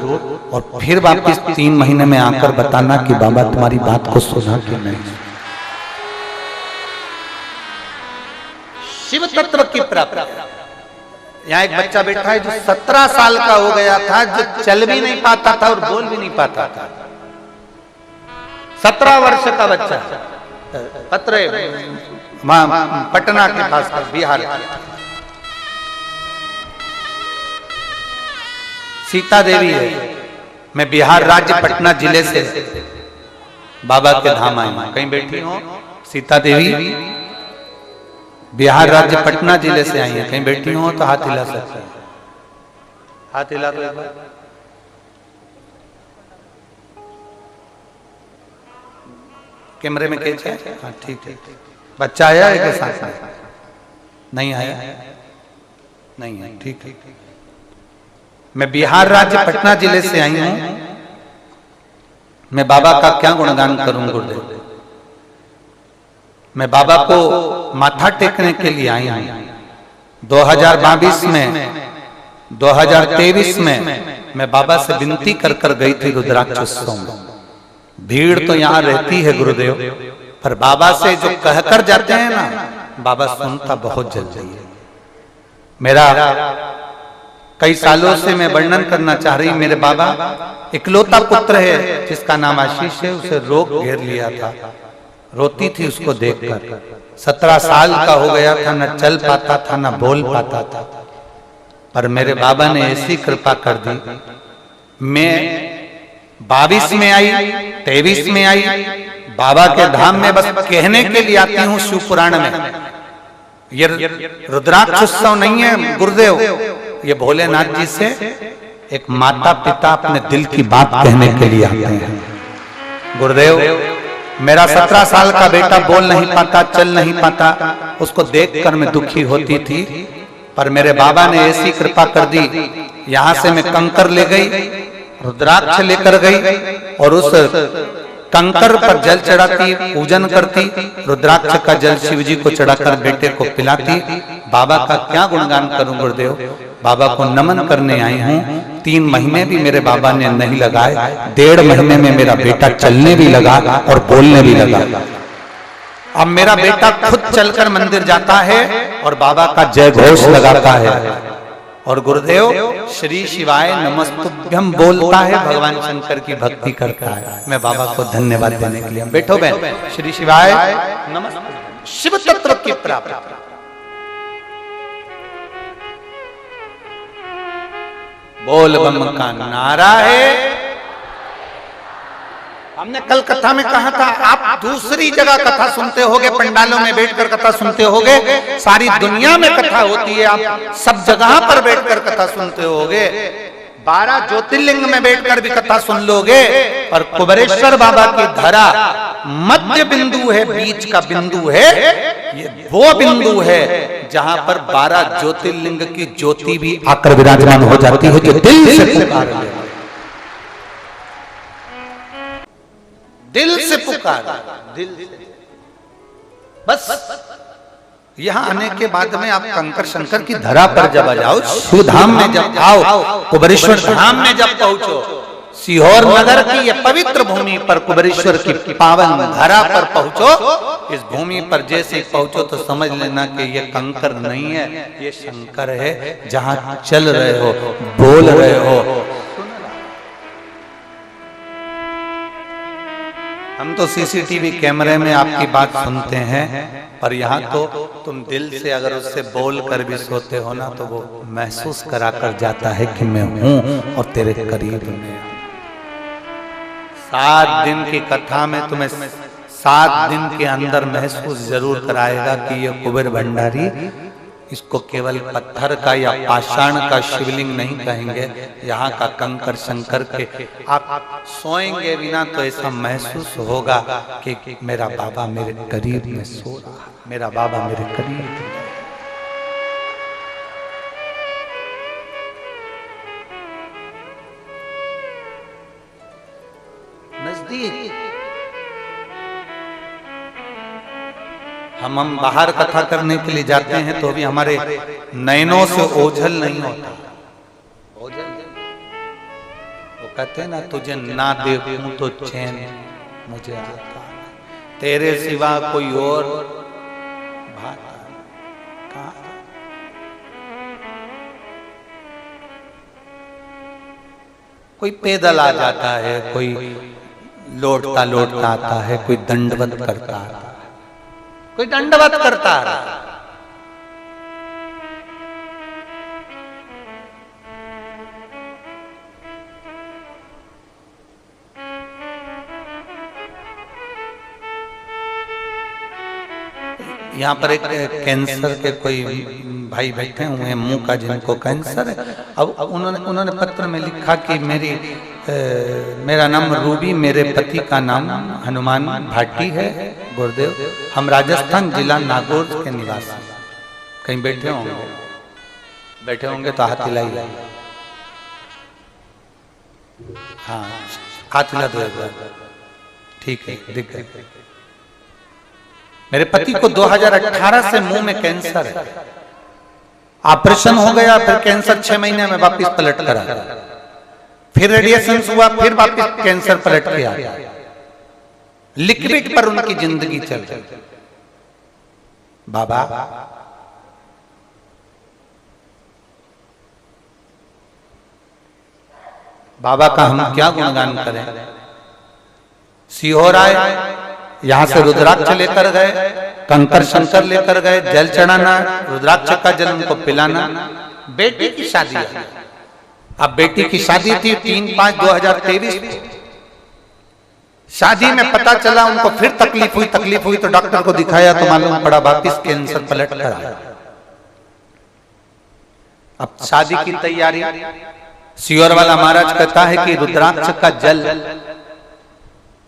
और फिर वापिस 3 महीने में आकर बताना कि बाबा तुम्हारी बात को सुना कि नहीं। शिव तत्व की प्राप्ति। यहाँ एक बच्चा बैठा है जो 17 साल का हो गया था, जो चल भी नहीं पाता था और बोल भी नहीं पाता था। 17 वर्ष का बच्चा, पत्र पटना के पास बिहार, सीता देवी है। मैं बिहार राज्य पटना जिले से बाबा के धाम आई हूं। कहीं बैठी हो? सीता देवी बिहार राज्य पटना जिले से आई है। कहीं बैठी हो तो हाथ हिला सकते हैं, हाथ हिला दो एक बार। कैमरे में कैच है? हाँ ठीक है। बच्चा आया है के साथ में? नहीं आया? नहीं है, ठीक है। मैं बिहार राज्य पटना जिले से आई हूं। मैं बाबा का क्या गुणगान करूं गुरुदेव। मैं बाबा को माथा टेकने के लिए आई हूं। 2022 में 2023 में मैं बाबा से विनती कर गई थी रुद्राक्ष उत्सव में। भीड़ तो यहाँ रहती है गुरुदेव, पर बाबा से जो कहकर जाते हैं ना, बाबा सुनता बहुत जल्दी है। मेरा कई सालों से मैं वर्णन करना चाह रही, मेरे बाबा इकलौता पुत्र है जिसका नाम आशीष है, उसे रोग घेर लिया था, रोती थी उसको देखकर। 17 साल का हो गया था, न चल पाता था न बोल पाता था, पर मेरे बाबा ने ऐसी कृपा कर दी। मैं 22 में आई, 23 में आई, बाबा के धाम में बस कहने के लिए आती हूँ शिव पुराण में। ये रुद्राक्ष उत्सव नहीं है गुरुदेव, ये भोलेनाथ जी से एक माता पिता अपने दिल की बात कहने के लिए आते हैं। गुरुदेव, मेरा 17 साल का बेटा बोल नहीं पाता, चल नहीं पाता, उसको देखकर मैं दुखी होती थी, पर मेरे बाबा ने ऐसी कृपा कर दी। यहाँ से मैं कंकर ले गई, रुद्राक्ष लेकर गई और उस कंकर पर जल चढ़ाती, पूजन करती, रुद्राक्ष का जल शिव जी को चढ़ाकर बेटे को पिलाती। बाबा का क्या गुणगान करूं गुरुदेव। बाबा को नमन करने आई हूं। 3 महीने भी मेरे बाबा ने नहीं लगाए, 1.5 महीने में मेरा बेटा चलने भी लगा और बोलने भी लगा। अब मेरा बेटा खुद चलकर मंदिर जाता है और बाबा का जय घोष लगाता है। और गुरुदेव श्री शिवाय नमस्तुभ्यम बोलता है, भगवान शंकर की भक्ति करता है। मैं बाबा को धन्यवाद देने के लिए, बैठो बहन, श्री शिवाय नमस्तुभ्यम, शिव तत्व की प्राप्ति। बोल बम का नारा है। हमने कल कथा में कहा था, आप दूसरी जगह कथा सुनते होगे, पंडालों में बैठकर कथा सुनते होगे, सारी दुनिया में कथा होती है, आप सब जगह पर बैठकर कथा सुनते होगे, 12 ज्योतिर्लिंग में बैठकर भी कथा सुन लोगे। और कुबेरेश्वर बाबा की धरा मध्य बिंदु है, बीच का बिंदु है, ये वो बिंदु है जहां पर 12 ज्योतिर्लिंग की ज्योति भी आकर विराजमान हो जाती है, जो दिल से पुकार ले, दिल से पुकार, दिल से। बस यहां आने के बाद में आप कंकर शंकर की धरा पर जब आ जाओ, शिवधाम में जब आओ, कुबेरेश्वर धाम में जब पहुंचो, सीहोर नगर की ये पवित्र भूमि पर, कुबेरेश्वर की पावन धरा पर पहुंचो, इस भूमि पर जैसे पहुंचो तो समझ लेना कि ये कंकर नहीं है, ये शंकर है। जहां चल रहे हो, बोल रहे हो, हम तो सीसीटीवी कैमरे में आपकी बात सुनते हैं, पर यहाँ तो तुम दिल से अगर उससे बोल कर भी सोते हो ना, तो वो महसूस करा कर जाता है कि मैं हूं और तेरे करीब में। 7 दिन की कथा में तुम्हें 7 दिन के अंदर महसूस जरूर कराएगा कि ये कुबेर भंडारी, इसको केवल पत्थर का या पाषाण का शिवलिंग नहीं कहेंगे, यहाँ का कंकर शंकर के। आप सोएंगे बिना तो ऐसा महसूस होगा कि मेरा बाबा मेरे करीब में सो रहा, मेरा बाबा मेरे करीब। नजदीक हम बाहर कथा करने के लिए जाते हैं तो भी हमारे नयनों से ओझल नहीं होता। ओझल वो कहते हैं ना, तुझे ना देखूं तो चैन मुझे आता, तेरे सिवा कोई और भाता कहां। कोई पैदल आ जाता है, कोई लौटता लौटता आता है, कोई दंडवत करता है, कोई दंडवत करता है। यहाँ पर एक कैंसर के कोई भाई बैठे हुए हैं, मुंह का जिनको कैंसर है। अब उन्होंने पत्र में लिखा कि मेरा नाम रूबी, मेरे पति का नाम हनुमान भाटी है, गुरुदेव, हम राजस्थान जिला नागौर के निवासी। कहीं बैठे होंगे तो हाथ हिलाइए। हाँ, हाथ हिला दो, ठीक है, दिख गए। मेरे पति को 2018 से मुंह में कैंसर है, ऑपरेशन हो गया, फिर कैंसर 6 महीने में वापस पलट कर आ गया, फिर रेडिएशन हुआ, फिर वापस कैंसर पलट के आ गया। लिक्विड पर उनकी जिंदगी चल रही। बाबा बाबा का हम क्या गुणगान करें। सीहोर आए, यहां से रुद्राक्ष लेकर गए, कंकर शंकर लेकर गए, जल चढ़ाना, रुद्राक्ष का जल उनको पिलाना। बेटी की शादी है, अब बेटी की शादी थी 3/5/2023। शादी में पता चला उनको फिर तकलीफ हुई तो डॉक्टर को दिखाया तो मालूम पड़ा वापिस कैंसर पलट कर आया। अब शादी की तैयारी, सीहोर वाला महाराज कहता है कि रुद्राक्ष का जल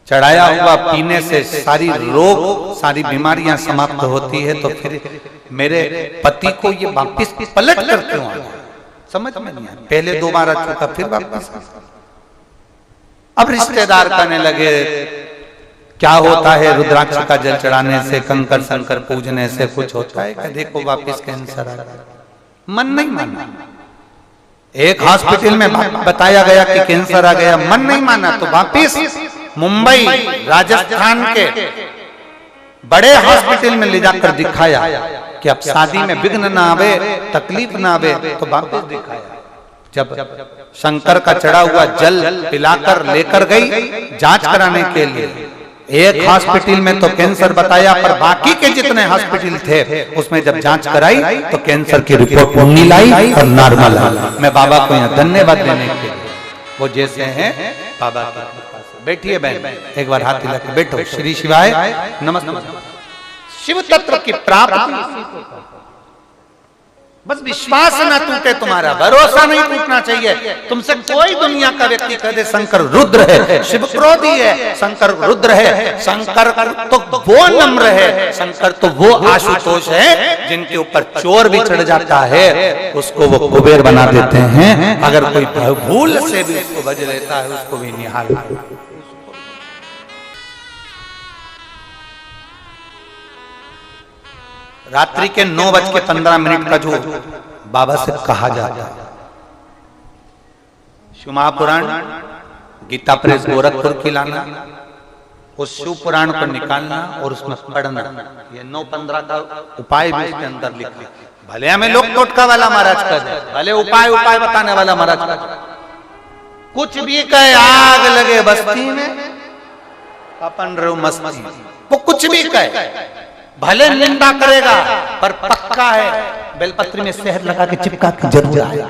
चढ़ाया हुआ पीने से सारी रोग, सारी बीमारियां समाप्त होती है। तो फिर मेरे पति को ये वापिस पलट कर क्यों आया, समझ में नहीं आया। पहले 2 बार आ चुका, फिर वापिस। अब रिश्तेदार कहने लगे क्या होता है रुद्राक्ष का जल चढ़ाने से, कंकर शंकर पूजने से कुछ होता है क्या? देखो वापिस कैंसर आ गया। मन नहीं माना। एक हॉस्पिटल में बताया गया कि कैंसर आ गया, मन नहीं माना तो वापिस मुंबई राजस्थान के बड़े हॉस्पिटल में ले जाकर दिखाया। कि अब शादी में विघ्न ना आवे, तकलीफ ना आवे, तो वापस दिखाया। जब शंकर का चढ़ा हुआ जल पिलाकर लेकर गई जांच कराने के लिए, एक हॉस्पिटल में तो कैंसर बताया, पर बाकी के जितने हॉस्पिटल थे उसमें जब जांच कराई तो कैंसर की रिपोर्ट नहीं लाई और नॉर्मल आई। मैं बाबा को यहाँ धन्यवाद देने के लिए, वो जैसे हैं बाबा की कृपा से। बैठिए बहन, एक बार हाथ हिला के बैठो। श्री शिवाय नमस्ते। शिव तत्व की प्राप्ति, बस विश्वास ना टूटे, तुम्हारा भरोसा नहीं टूटना चाहिए। तुमसे कोई दुनिया का व्यक्ति कह दे शंकर रुद्र है, शिव क्रोधी है, शंकर रुद्र है, शंकर तो वो नम्र है, शंकर तो वो आशुतोष है जिनके ऊपर चोर भी चढ़ जाता है उसको वो कुबेर बना देते हैं। अगर कोई भूल से भी उसको भज लेता है उसको भी निहाल। रात्रि के 9:15 का जो बाबा से कहा जाता है, शिव महापुराण गीता प्रेस गोरखपुर की लाना, उस शिव पुराण को निकालना और उसमें पढ़ना। ये 9:15 का उपाय भी उसके अंदर लिख ली। भले हमें लोग टोटका वाला महाराज कर दे, भले उपाय बताने वाला महाराज कर दे, कुछ भी कहे, आग लगे बस्ती में अपन रहो मस्ती, वो कुछ भी कहे, भले निंदा करेगा पर पक्का है बेलपत्री में शहद लगा के चिपका के जरूर आएगा।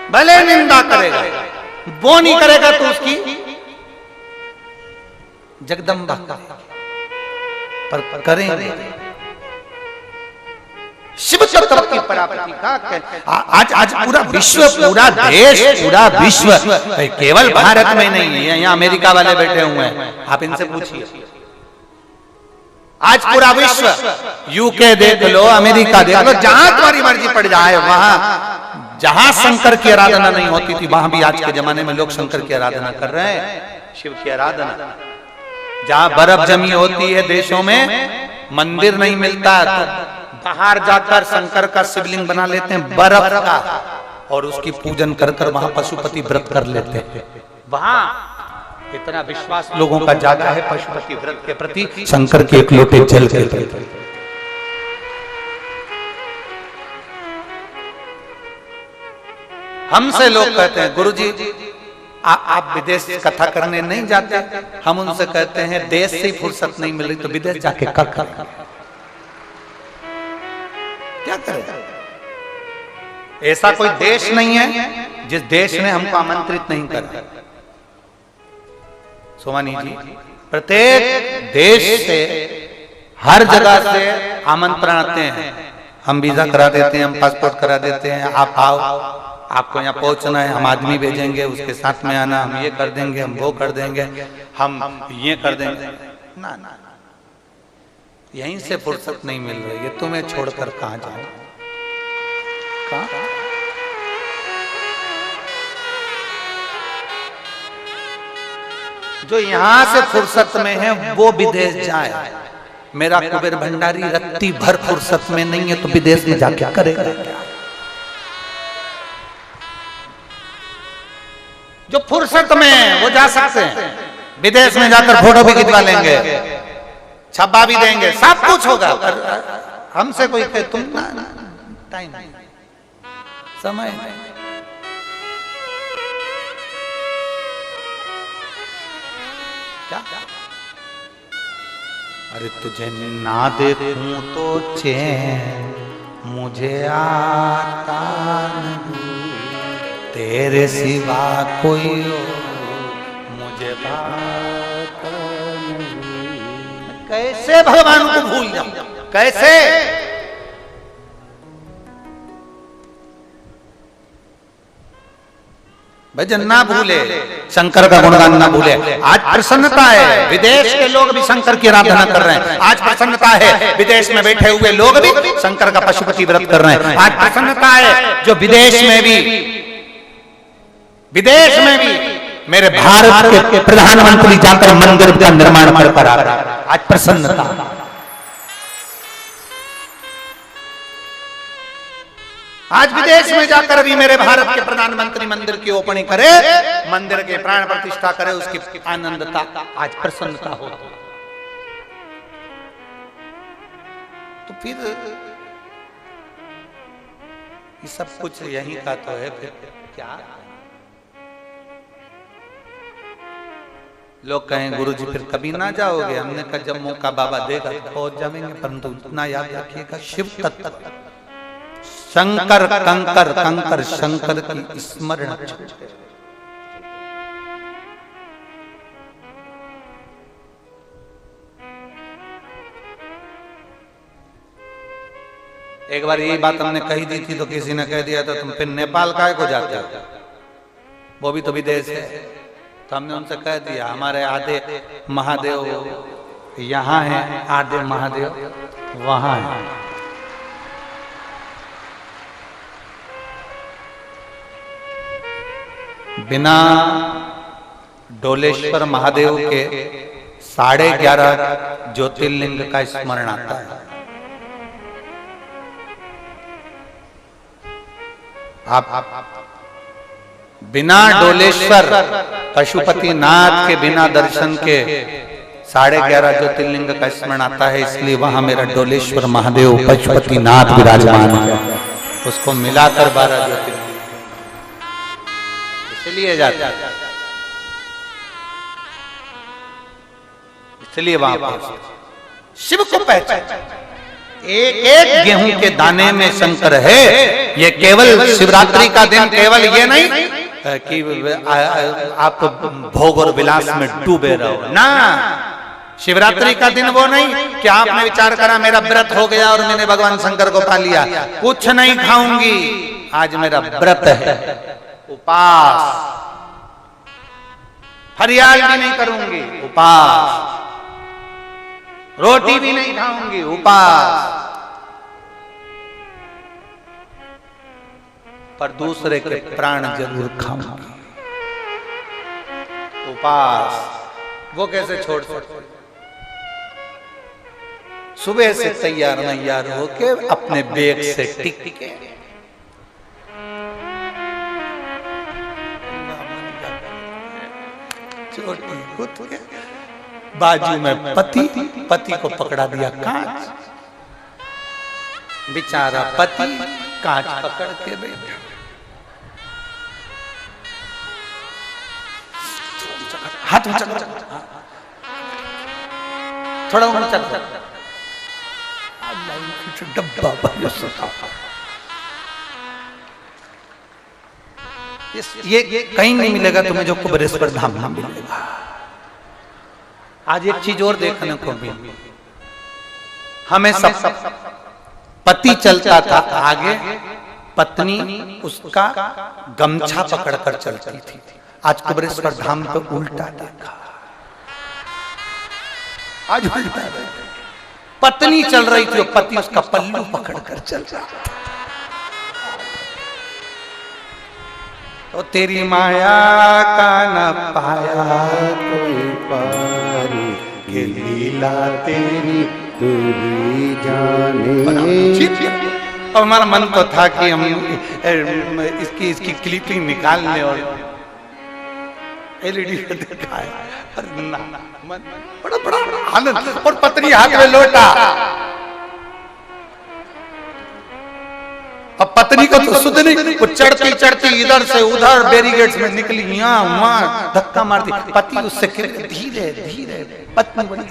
भले निंदा करेगा, वो नहीं करेगा तो उसकी जगदम्बा पर करेंगे। शिव तत्व की प्राप्ति का आज पूरा विश्व, पूरा देश, पूरा विश्व, केवल भारत में नहीं है, यहाँ अमेरिका वाले बैठे हुए हैं, आप इनसे पूछिए। आज पूरा विश्व, यूके देख लो, अमेरिका देख लो, जहां तुम्हारी मर्जी पड़ जाए, वहां जहां शंकर की आराधना नहीं होती थी वहां भी आज के जमाने में लोग शंकर की आराधना कर रहे हैं, शिव की आराधना। जहां बर्फ जमी होती है देशों में, मंदिर नहीं मिलता तो बाहर जाकर शंकर का शिवलिंग बना लेते हैं बर्फ का, और उसकी पूजन कर कर वहां पशुपति व्रत कर लेते हैं। वहां इतना विश्वास लोगों का जागा है पशुपति व्रत के प्रति, शंकर के एक लोटे जल के प्रति। हमसे लोग कहते हैं गुरुजी आप विदेश कथा करने नहीं जाते, हम उनसे कहते हैं देश से ही फुर्सत नहीं मिल रही तो विदेश जाके कर क्या करें? ऐसा कोई देश नहीं है जिस देश ने हमको आमंत्रित नहीं करा। सोमानी जी, प्रत्येक देश से, हर जगह से आमंत्रण आते हैं, हम वीजा करा देते हैं, हम पासपोर्ट करा देते हैं, आप आओ, आपको यहाँ पहुंचना है, हम आदमी भेजेंगे, उसके साथ में आना, हम ये कर देंगे, हम वो कर देंगे, हम ये कर देंगे। ना ना, यहीं से फुर्सत नहीं मिल रही है, तुम्हें छोड़कर कहां जाऊं? कहां? जो यहां से फुर्सत में है वो विदेश जाए। मेरा कुबेर भंडारी रत्ती भर फुर्सत में नहीं है तो विदेश में जाके करेगा क्या? जो फुर्सत में वो जा सकते हैं, विदेश में जाकर फोटो भी खिंचवा लेंगे, छब्बा भी देंगे, सब कुछ होगा, पर हमसे कोई कहे तुम ना, टाइम समय नहीं। क्या? अरे तुझे ना देखूं तो चैन मुझे आता नहीं, तेरे सिवा कोई मुझे बात नहीं। कैसे भगवान को भूल जाऊं? कैसे? भजन ना भूले, शंकर का गुणगान ना भूले। आज प्रसन्नता है, विदेश के लोग भी शंकर की आराधना कर रहे हैं। आज प्रसन्नता है, विदेश में बैठे हुए लोग भी शंकर का पशुपति व्रत कर रहे हैं। आज प्रसन्नता है जो विदेश में भी मेरे भारत के प्रधानमंत्री जाकर मंदिर का निर्माण कर आ रहे हैं। आज प्रसन्नता। आज विदेश में जाकर भी मेरे भारत के प्रधानमंत्री मंदिर की ओपनिंग करे, मंदिर के प्राण प्रतिष्ठा करे, उसकी आनंदता, आज प्रसन्नता हो। तो फिर ये सब कुछ यहीं का तो है, फिर क्या? लोग कहें गुरुजी फिर कभी ना जाओगे। हमने कहा जब मौका बाबा देगा पहुंच जाएंगे, परंतु इतना याद रखिएगा शिव तत्व शंकर कंकर कंकर शंकर की स्मरण। एक बार यही बात हमने कही दी थी तो किसी ने कह दिया था तुम फिर नेपाल काहे को जाते हो, वो भी तो विदेश है। तो हमने उनसे कह दिया हमारे आधे महादेव यहाँ हैं, आधे महादेव वहां हैं। बिना डोलेश्वर महादेव के 11.5 ज्योतिर्लिंग का स्मरण आता है। आप बिना डोलेश्वर पशुपतिनाथ के बिना दर्शन के 11.5 ज्योतिर्लिंग का स्मरण आता है। इसलिए वहां मेरा डोलेश्वर महादेव पशुपतिनाथ विराजमान है, उसको मिलाकर 12 ज्योतिर्लिंग इसलिए जाते, इसलिए वहां शिव को पहचान। एक एक गेहूं के दाने में शंकर है। ये केवल शिवरात्रि का दिन केवल ये नहीं कि आप भोग और विलास में डूबे रहो ना। शिवरात्रि का दिन वो नहीं कि आपने विचार करा मेरा व्रत हो गया और मैंने भगवान शंकर को पा लिया, कुछ नहीं खाऊंगी, आज मेरा व्रत है, उपास, फरियाद भी नहीं करूंगी, उपास, रोटी भी नहीं खाऊंगी, उपास, पर दूसरे के प्राण जरूर खाऊंगी, उपास। वो कैसे छोड़ सकते? सुबह से तैयार नैयार होके अपने बेग से टिक के चोटी गुथ के बाजू में पति को पकड़ा दिया कांच, बेचारा पति कांच पकड़ के बैठा। हाथ ऊंचा थोड़ा ऊंचा डब्बा ये कहीं नहीं मिलेगा तुम्हें जो कुबेरेश्वर धाम में मिलेगा। आज एक चीज और देखने को मिली, हमें सब पति चलता था आगे, पत्नी उसका गमछा पकड़कर चलती थी। आज कुबेरेश्वर धाम पे उल्टा देखा, आज उल्टा पत्नी चल रही थी और पति उसका पल्लू पकड़कर चल रहा था। तो तेरी माया का न पाया कोई पारी, ये लीला तेरी तू ही जाने। और हमारा मन तो था कि हम इसकी क्लिपिंग निकाल लें और एलईडी पे दिखाए, पर ना, बड़ा आनंद। और पत्नी हाथ में लोटा, अब पत्नी को तो सुध नहीं, वो चढ़ती चढ़ती इधर से उधर बैरिकेड्स में निकली, यहाँ वहां धक्का मारती, पति उससे धीरे धीरे पत्नी बनी।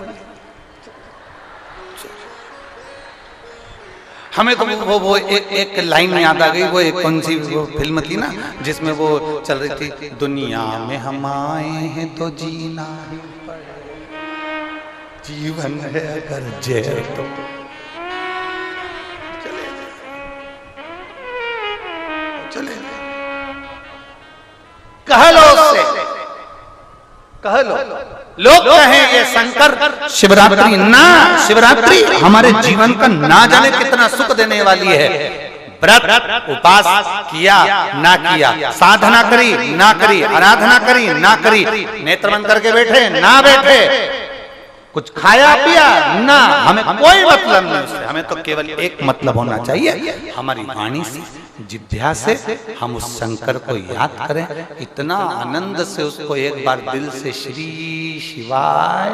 हमें तो वो एक लाइन याद आ गई, वो एक कौन सी वो फिल्म थी ना जिसमें वो चल रही थी, दुनिया में हम आए हैं तो जीना जीवन है अगर जय तो चले कह लो उससे, कह लो। लोग कहें ये शंकर शिवरात्रि ना, शिवरात्रि हमारे जीवन का ना जाने कितना सुख देने वाली है। व्रत उपास किया ना किया, साधना करी ना करी, आराधना करी ना करी, नेत्र बंद करके बैठे ना बैठे, कुछ खाया पिया ना, हमें कोई मतलब नहीं उससे। हमें तो केवल एक मतलब होना चाहिए, हमारी वाणी से, जिह्वा से हम उस शंकर को याद करें, इतना आनंद से उसको एक बार दिल से श्री शिवाय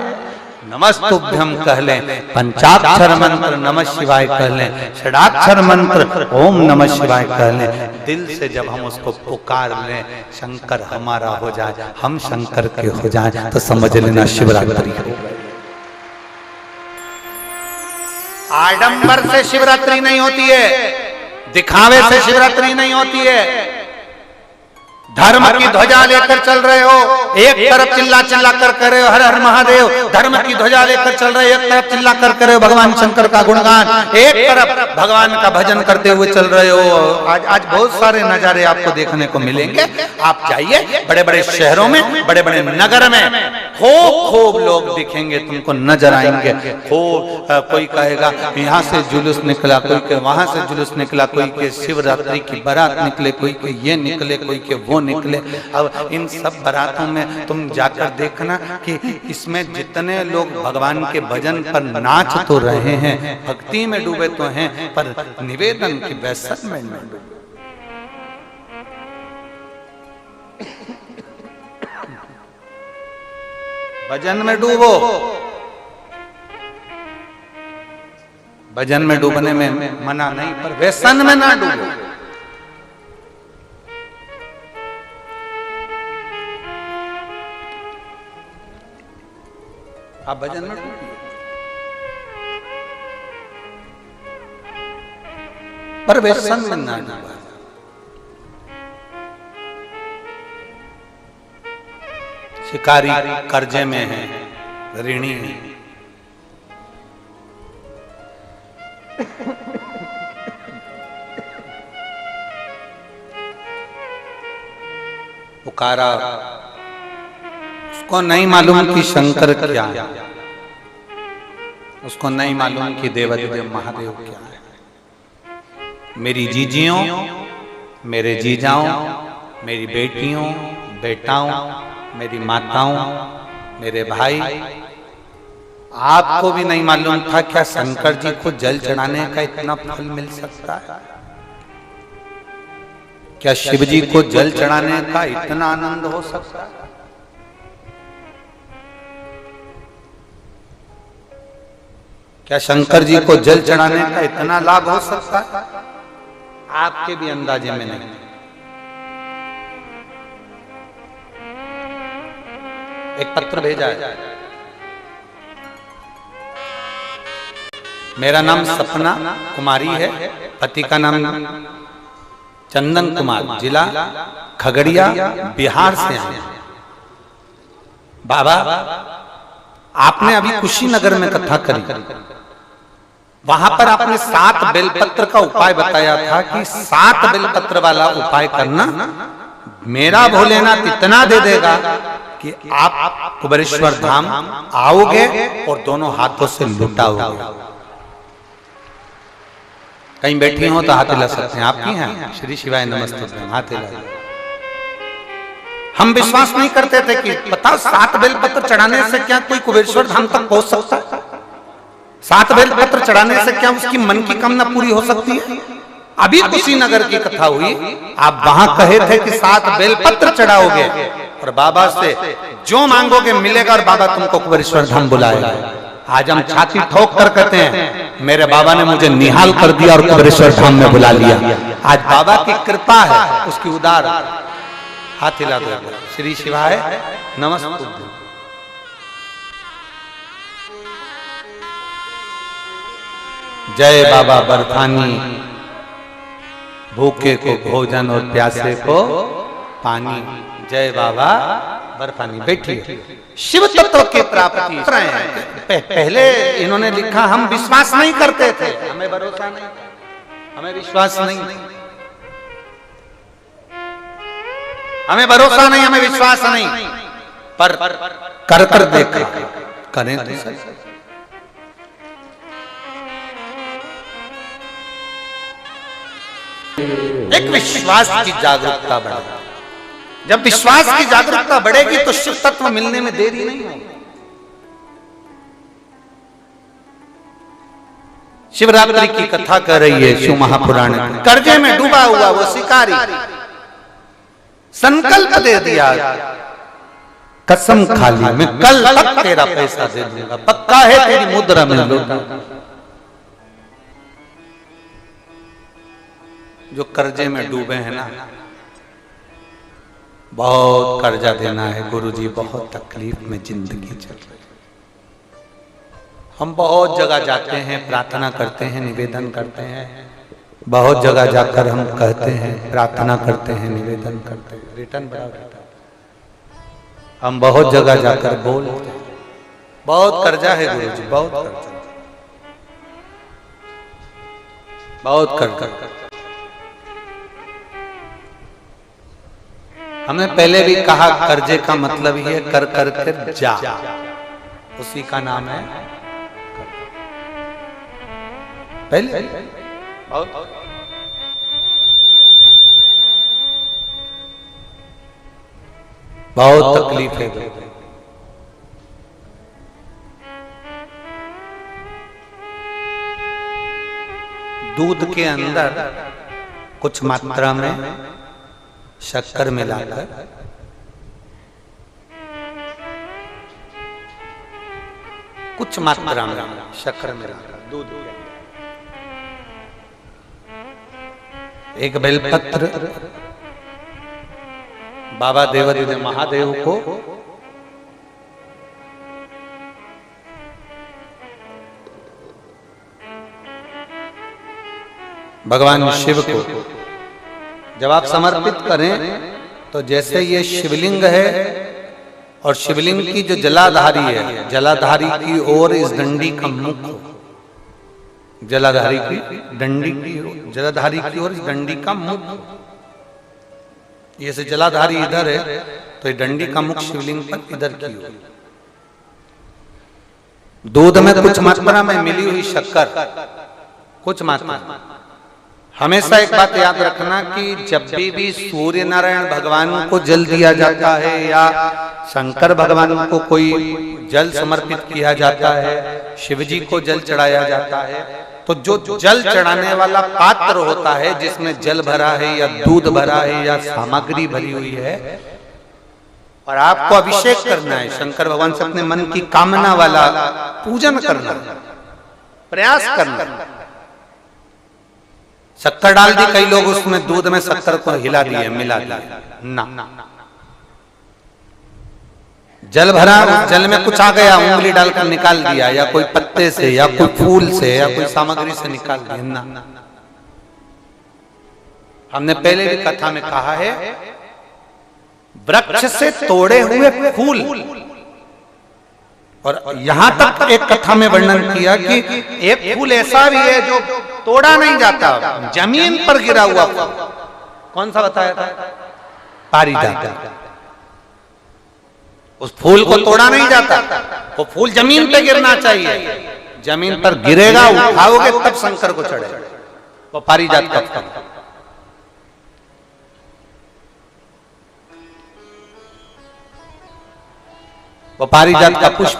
नमस्तुभ्यम कह लें, पंचाक्षर मंत्र नमः शिवाय कह लें, षडाक्षर मंत्र ओम नमः शिवाय कह लें, दिल से जब हम उसको पुकार लें, शंकर हमारा हो जाए, हम शंकर के हो जाए, तो समझ लेना शिवरात्रि हो गई। आडंबर से शिवरात्रि नहीं होती है, दिखावे से शिवरात्रि नहीं होती है। धर्म की ध्वजा लेकर चल रहे हो, एक तरफ चिल्ला चिल्ला कर कर रहे हो हर हर महादेव, धर्म की ध्वजा लेकर चल रहे हो, एक तरफ चिल्ला कर कर रहे हो भगवान शंकर का गुणगान, एक तरफ भगवान का भजन करते हुए चल रहे हो। आज बहुत सारे नजारे आपको देखने को मिलेंगे। आप जाइए बड़े बड़े शहरों में, बड़े बड़े नगर में, खूब लोग दिखेंगे, तुमको नजर आएंगे। खूब कोई कहेगा यहाँ से जुलूस निकला, कोई के वहां से जुलूस निकला, कोई के शिवरात्रि की बारात निकले, कोई के ये निकले, कोई के वो निकले। अब इन सब बारातों में तुम जाकर देखना कि इसमें जितने लोग भगवान के भजन पर नाच तो रहे हैं, भक्ति में डूबे तो हैं, पर निवेदन की व्यसन में डूबे। भजन में डूबो, भजन में डूबने में मना नहीं, पर व्यसन में ना डूबो। आप भजन में डूबिए, पर व्यसन में ना डूबा। शिकारी कर्जे में है, ऋणी है, पुकारा, उसको नहीं मालूम कि शंकर क्या है, उसको नहीं मालूम कि देवाधिदेव महादेव क्या है। मेरी जीजियों, मेरे जीजाओं, मेरी बेटियों, बेटाओं, मेरी माताओं, मेरे भाई, आपको भी नहीं मालूम था क्या शंकर जी को जल चढ़ाने का इतना फल मिल सकता है? क्या शिव जी को जल चढ़ाने का इतना आनंद हो सकता है? क्या शंकर जी को जल चढ़ाने का इतना लाभ हो सकता है? आपके भी अंदाजे में नहीं। एक पत्र भेजा है, मेरा नाम सपना कुमारी है, पति का नाम चंदन कुमार, जिला खगड़िया, बिहार से हैं। बाबा, आपने अभी कुशीनगर में कथा करी, वहां पर आपने 7 बेलपत्र का उपाय बताया था कि 7 बेलपत्र वाला उपाय करना, मेरा भोलेनाथ इतना दे देगा कि आप कुबेरेश्वर धाम आओगे और दोनों हाथों से लुटाओगे। कहीं बैठी हो तो हाथ हिला सकते हैं, आपकी हैं श्री शिवाय नमस्ते, हाथ हिला। हम विश्वास नहीं करते थे कि पता 7 बेलपत्र चढ़ाने से क्या कोई कुबेरेश्वर धाम तक पहुंच सकता है? 7 बेलपत्र चढ़ाने से क्या उसकी मन की कामना पूरी हो सकती है? अभी कुशीनगर की कथा हुई, आप वहां कहे थे कि 7 बेलपत्र चढ़ाओगे और बाबा से जो मांगोगे मिलेगा और बाबा तुमको कुबेरेश्वर धाम बुलाएगा। आज हम छाती ठोक कर कहते हैं मेरे बाबा ने मुझे निहाल कर दिया और कुबेरेश्वर धाम में बुला लिया। आज बाबा की कृपा है, उसकी उदार। हाथ हिला दो, श्री शिवाय नमस्ते। जय बाबा बर्फानी, भूखे को भोजन और प्यासे को पानी। जय बाबा बर्फानी। बैठिए। शिव तत्व की प्राप्ति पहले इन्होंने लिखा, हम विश्वास नहीं करते थे, हमें भरोसा नहीं, हमें विश्वास नहीं, हमें भरोसा नहीं, हमें विश्वास नहीं, पर कर कर देखा, करें तो सही। एक विश्वास की जागरूकता बढ़े। जब विश्वास की जागरूकता बढ़ेगी तो शिव तत्व मिलने में देरी नहीं होगी। शिवरात्रि की कथा कर रही है शिव महापुराण। कर्जे में डूबा हुआ वो शिकारी संकल्प दे दिया कसम खा ली मैं कल तक तेरा पैसा दे दूंगा, पक्का है तेरी मुद्रा में लौटा। जो कर्जे में डूबे हैं ना, बहुत कर्जा देना है गुरुजी, बहुत तकलीफ में जिंदगी चल रही। हम बहुत जगह जाते हैं, प्रार्थना करते हैं, निवेदन करते हैं, बहुत जगह जाकर हम कहते हैं, प्रार्थना करते हैं, निवेदन करते हैं, रिटर्न बराबर हम बहुत जगह जाकर बोलते हैं। बहुत कर्जा है गुरुजी, बहुत कर्जा, बहुत कर्जा। हमने पहले भी कहा कर्जे का मतलब ही है कर कर कर जा, उसी का नाम है पहले। बहुत तकलीफ है। दूध के अंदर कुछ मात्रा में शक्कर मिलाकर कुछ मात्रा में शक्कर मिलाकर दूध के अंदर एक बेलपत्र बाबा देवादिदेव महादेव को भगवान शिव को जब आप समर्पित करें तो जैसे ये शिवलिंग है और शिवलिंग की जो जलाधारी है, जलाधारी की ओर इस डंडी का मुख हो, जलाधारी की डंडी की जलाधारी की ओर इस डंडी का मुख हो। ये से जलाधारी इधर है तो ये डंडी का मुख शिवलिंग पर इधर की हो। दूध में कुछ मात्रा में मिली हुई शक्कर, कुछ मात्रा। हमेशा एक बात याद रखना कि जब भी सूर्य नारायण भगवान को जल दिया जाता है या शंकर भगवान को कोई जल समर्पित किया जाता है, शिव जी को जल चढ़ाया जाता है, तो जो जल चढ़ाने वाला पात्र होता है जिसमें जल भरा है या दूध भरा है या सामग्री भरी हुई है और आपको अभिषेक करना है, शंकर भगवान से अपने मन की कामना वाला पूजन करना, प्रयास करना। शक्कर डाल दी, कई लोग उसमें दूध में शक्कर को हिला दिए, मिला दिए ना। जल भरा, जल में कुछ आ गया, उंगली डालकर निकाल दिया या कोई पत्ते से या कोई फूल से या कोई सामग्री से निकाल दिया ना। हमने पहले भी कथा में कहा है, वृक्ष से तोड़े हुए फूल, और यहां तक एक कथा में वर्णन किया कि एक फूल ऐसा भी है जो तोड़ा नहीं जाता, जमीन पर गिरा हुआ फूल। कौन सा बताया था? पारिजात। उस फूल को तोड़ा नहीं जाता, वो फूल जमीन पे गिरना चाहिए, जमीन पर गिरेगा, उठाओगे तब शंकर को चढ़ेगा। वो पारिजात का फूल। वो पारिजात का पुष्प।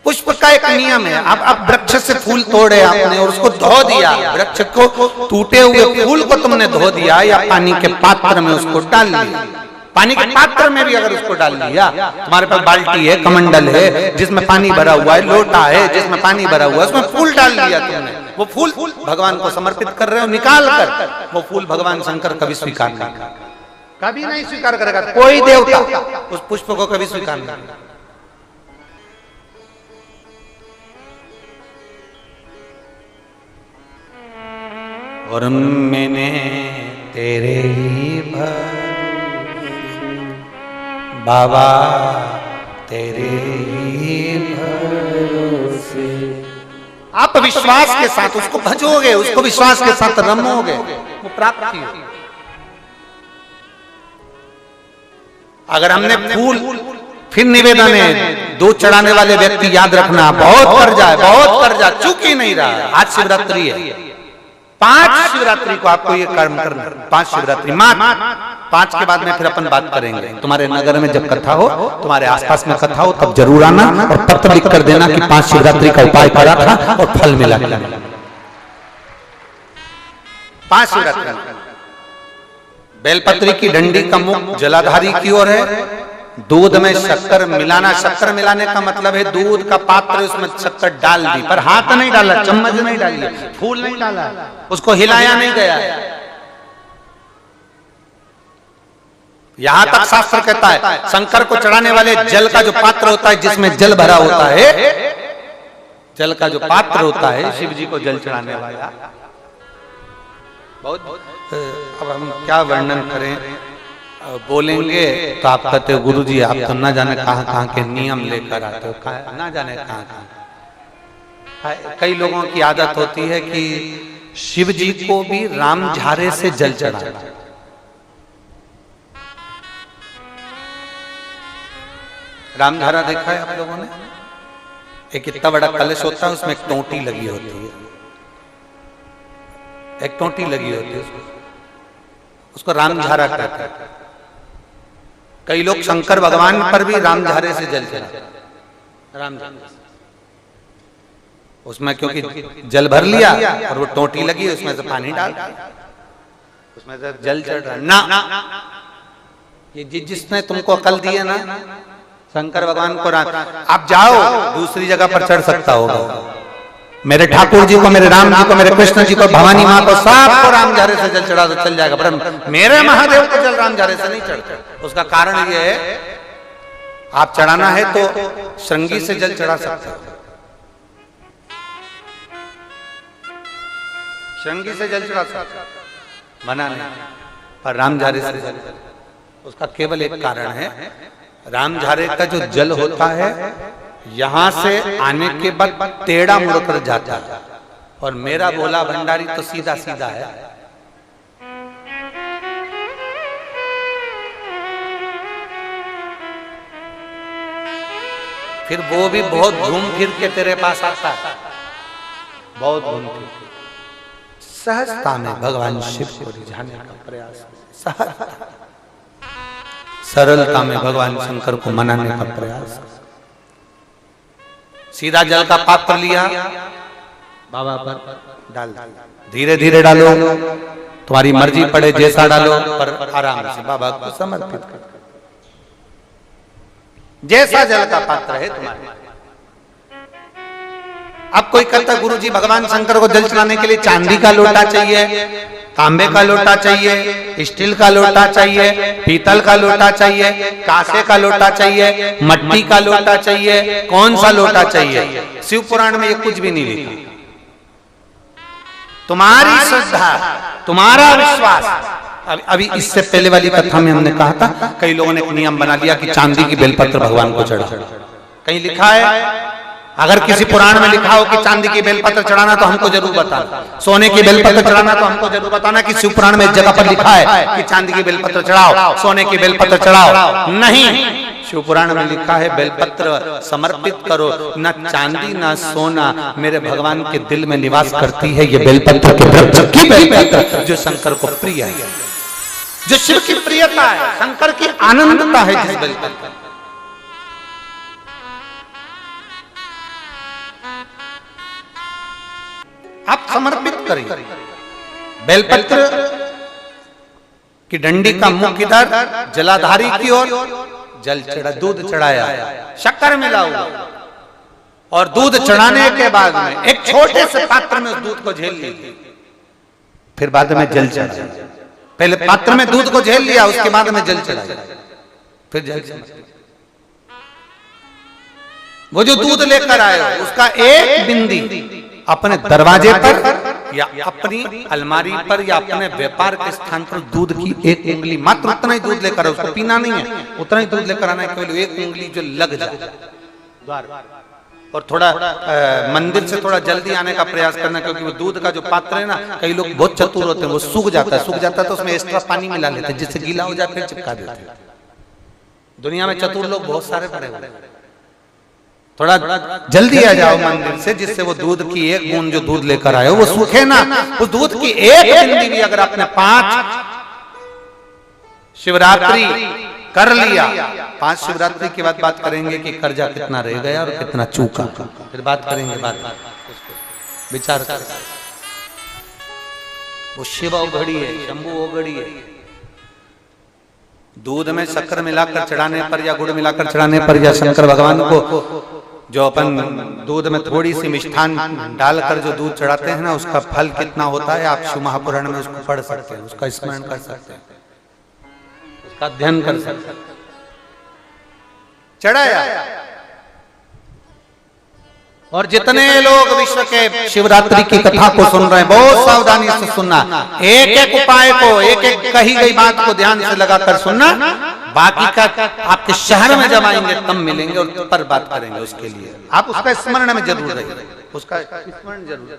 पुष्प का एक नियम है, अब वृक्ष से फूल तोड़े आपने और उसको धो दिया, वृक्ष को टूटे हुए फूल को तुमने धो दिया या पानी के पात्र में उसको डाल दिया। पानी के पात्र में भी अगर उसको डाल दिया, तुम्हारे पास बाल्टी है, कमंडल है जिसमें पानी भरा हुआ है, लोटा है जिसमें पानी भरा हुआ है, उसमें फूल डाल दिया तुमने, वो फूल भगवान को समर्पित कर रहे हो, निकाल कर वो फूल भगवान शंकर कभी स्वीकार नहीं करेगा, कभी नहीं स्वीकार करेगा। कोई देवता उस पुष्प को कभी स्वीकार नहीं करेगा। और मैंने तेरे ही बाबा तेरे ही भरोसे, आप विश्वास के साथ उसको भजोगे, उसको विश्वास के साथ रमोगे, वो प्राप्ति होगी। अगर हमने फूल, फिर निवेदन है, दूध चढ़ाने वाले व्यक्ति याद रखना, बहुत कर्जा है, बहुत कर्जा, चूक ही नहीं रहा। आज शिवरात्रि है, 5 शिवरात्रि को आपको ये कर्म करना, 5 शिवरात्रि, 5 के बाद में फिर अपन बात करेंगे। तुम्हारे नगर में जब कथा हो, तुम्हारे आसपास में कथा हो, तब जरूर आना और पत्र लिख कर देना कि 5 शिवरात्रि का उपाय करा था और फल मिला। 5 शिवरात्रि बेलपत्री की डंडी का मुख जलाधारी की ओर है। दूध में शक्कर मिलाना, शक्कर मिलाने का मतलब है दूध का पात्र उसमें शक्कर डाल दी, पर हाथ नहीं डाला, चम्मच नहीं डाली, फूल नहीं डाला, उसको हिलाया नहीं गया। यहां तक शास्त्र कहता है शंकर को चढ़ाने वाले जल का जो पात्र होता है, जिसमें जल भरा होता है, जल का जो पात्र होता है, शिव जी को जल चढ़ाने वाला, बहुत अब हम क्या वर्णन करें, बोलेंगे तो आप कहते हो गुरु जी आप तो ना जाने कहां कहां के नियम लेकर आते हो, ना जाने कहां कहां। कई लोगों की आदत होती है कि शिव जी को भी राम झारे से जल चढ़ाना। राम झारा देखा है आप लोगों ने? एक इतना बड़ा कलश होता है, उसमें एक टोंटी लगी होती है, एक टोंटी लगी होती है, उसको राम झारा कहते हैं। कई लोग शंकर भगवान पर भी राम झारे से जल चढ़ाते हैं, राम झारे से। उसमें क्योंकि जल भर लिया और वो टोंटी लगी, उसमें से पानी डाल, उसमें से जल चढ़ रहा ना। ये जिसने तुमको अकल दी है ना, शंकर भगवान को आप जाओ दूसरी जगह पर चढ़ सकता होगा, मेरे ठाकुर जी को, मेरे राम जी को, मेरे कृष्ण जी को, भवानी माँ को, सबको राम झारे से जल चढ़ा तो चल जाएगा, पर मेरे महादेव को जल राम झारे से नहीं चढ़ता। उसका कारण ये है, आप चढ़ाना है तो श्रृंगी से जल चढ़ा सकते हो, श्रृंगी से जल चढ़ा सकते, मना नहीं, पर राम झारे से जल। उसका केवल एक कारण है, राम झारे का जो जल होता है यहां से आने के बाद टेढ़ा मुड़कर जाता है, और मेरा भोला भंडारी तो सीधा सीधा है। फिर वो भी बहुत घूम फिर के तेरे पास आता है, बहुत घूम फिर, सहजता में भगवान शिव को रिझाने का प्रयास, सहजता, सरलता में भगवान शंकर को मनाने का प्रयास। सीधा जल का पात्र लिया, बाबा पर डाल, धीरे धीरे डालो, तुम्हारी मर्जी पड़े जैसा डालो, पर आराम से बाबा को समर्पित कर, जैसा जल का पात्र है तुम्हारे। अब कोई कहता गुरु जी भगवान शंकर को जल चढ़ाने के लिए चांदी का लोटा चाहिए, तांबे का लोटा चाहिए, स्टील का लोटा चाहिए, पीतल का लोटा चाहिए, कांसे का लोटा चाहिए, मट्टी का लोटा चाहिए, कौन सा लोटा चाहिए? शिव पुराण में ये कुछ भी नहीं लिखा। तुम्हारी श्रद्धा, तुम्हारा विश्वास। अभी इससे पहले वाली कथा में हमने कहा था, कई लोगों ने एक नियम बना लिया कि चांदी की बेलपत्र भगवान को चढ़ा। कहीं लिखा है? अगर किसी पुराण में लिखा हो कि चांदी की बेलपत्र चढ़ाना तो हमको जरूर बताना, सोने की बेलपत्र चढ़ाना तो हमको जरूर बताना कि शिव पुराण में एक जगह पर लिखा है कि चांदी की बेलपत्र चढ़ाओ, सोने की बेलपत्र चढ़ाओ। नहीं, शिव पुराण में लिखा है बेलपत्र समर्पित करो, न चांदी न सोना, मेरे भगवान के दिल में निवास करती है ये बेलपत्र के वृक्ष की बेलपत्र, जो शंकर को प्रिय है, जो शिव की प्रियता है, शंकर की आनंदता है जिस बेलपत्र। आप समर्पित करिए बेलपत्र की डंडी का मुख इधर, जलाधारी की ओर, जल चढ़ा, दूध चढ़ाया, शक्कर मिला हुआ, और दूध चढ़ाने के बाद में एक छोटे से पात्र में उस दूध को झेल लीजिए, फिर बाद में जल चढ़ाया। पहले पात्र में दूध को झेल लिया, उसके बाद में जल चढ़ाया, फिर जल चढ़ाया। वो जो दूध लेकर आए उसका एक बिंदी अपने दरवाजे पर या अपनी अलमारी पर या अपने व्यापार के स्थान पर दूध की एक उंगली, मात्र उतना ही दूध लेकर, उसको पीना नहीं है, उतना ही दूध लेकर आना है, केवल एक उंगली जो लग जाए द्वार, और थोड़ा मंदिर से थोड़ा जल्दी आने का प्रयास करना, क्योंकि वो दूध का जो पात्र है ना, कई लोग बहुत चतुर होते हैं, वो सूख जाता है तो उसमें एक्स्ट्रा पानी मिला लेते हैं, जिससे गीला हो जाए फिर चिपका देते हैं। दुनिया में चतुर लोग बहुत सारे पड़े हुए हैं। थोड़ा जल्दी आ जाओ मंदिर से, जिससे वो दूध की एक बूंद जो दूध लेकर आए वो सूखे ना, उस दूध की एक बूंद भी अगर आपने 5 शिवरात्रि कर लिया, 5 शिवरात्रि के बाद बात करेंगे कि कर्जा कितना रह गया और कितना चूका, फिर बात करेंगे, बात विचार कर। वो शिव औघड़ी है, शंभु औघड़ी है, दूध में शक्कर मिलाकर चढ़ाने पर या गुड़ मिलाकर चढ़ाने पर या शंकर भगवान को जो अपन दूध में थोड़ी सी मिष्ठान डालकर जो दूध चढ़ाते हैं ना, उसका फल कितना होता है आप शिव महापुराण में उसको पढ़ सकते हैं, उसका स्मरण कर सकते हैं, उसका अध्ययन कर सकते हैं। चढ़ाया। और जितने लोग विश्व के शिवरात्रि की कथा को सुन रहे हैं, बहुत सावधानी से सुनना, एक एक उपाय को, एक एक कही गई बात को ध्यान से लगाकर सुनना। बाकी का आपके शहर में जब आएंगे तब मिलेंगे और पर बात करेंगे। उसके लिए आप उसका स्मरण में जरूर रहिए, उसका स्मरण जरूर।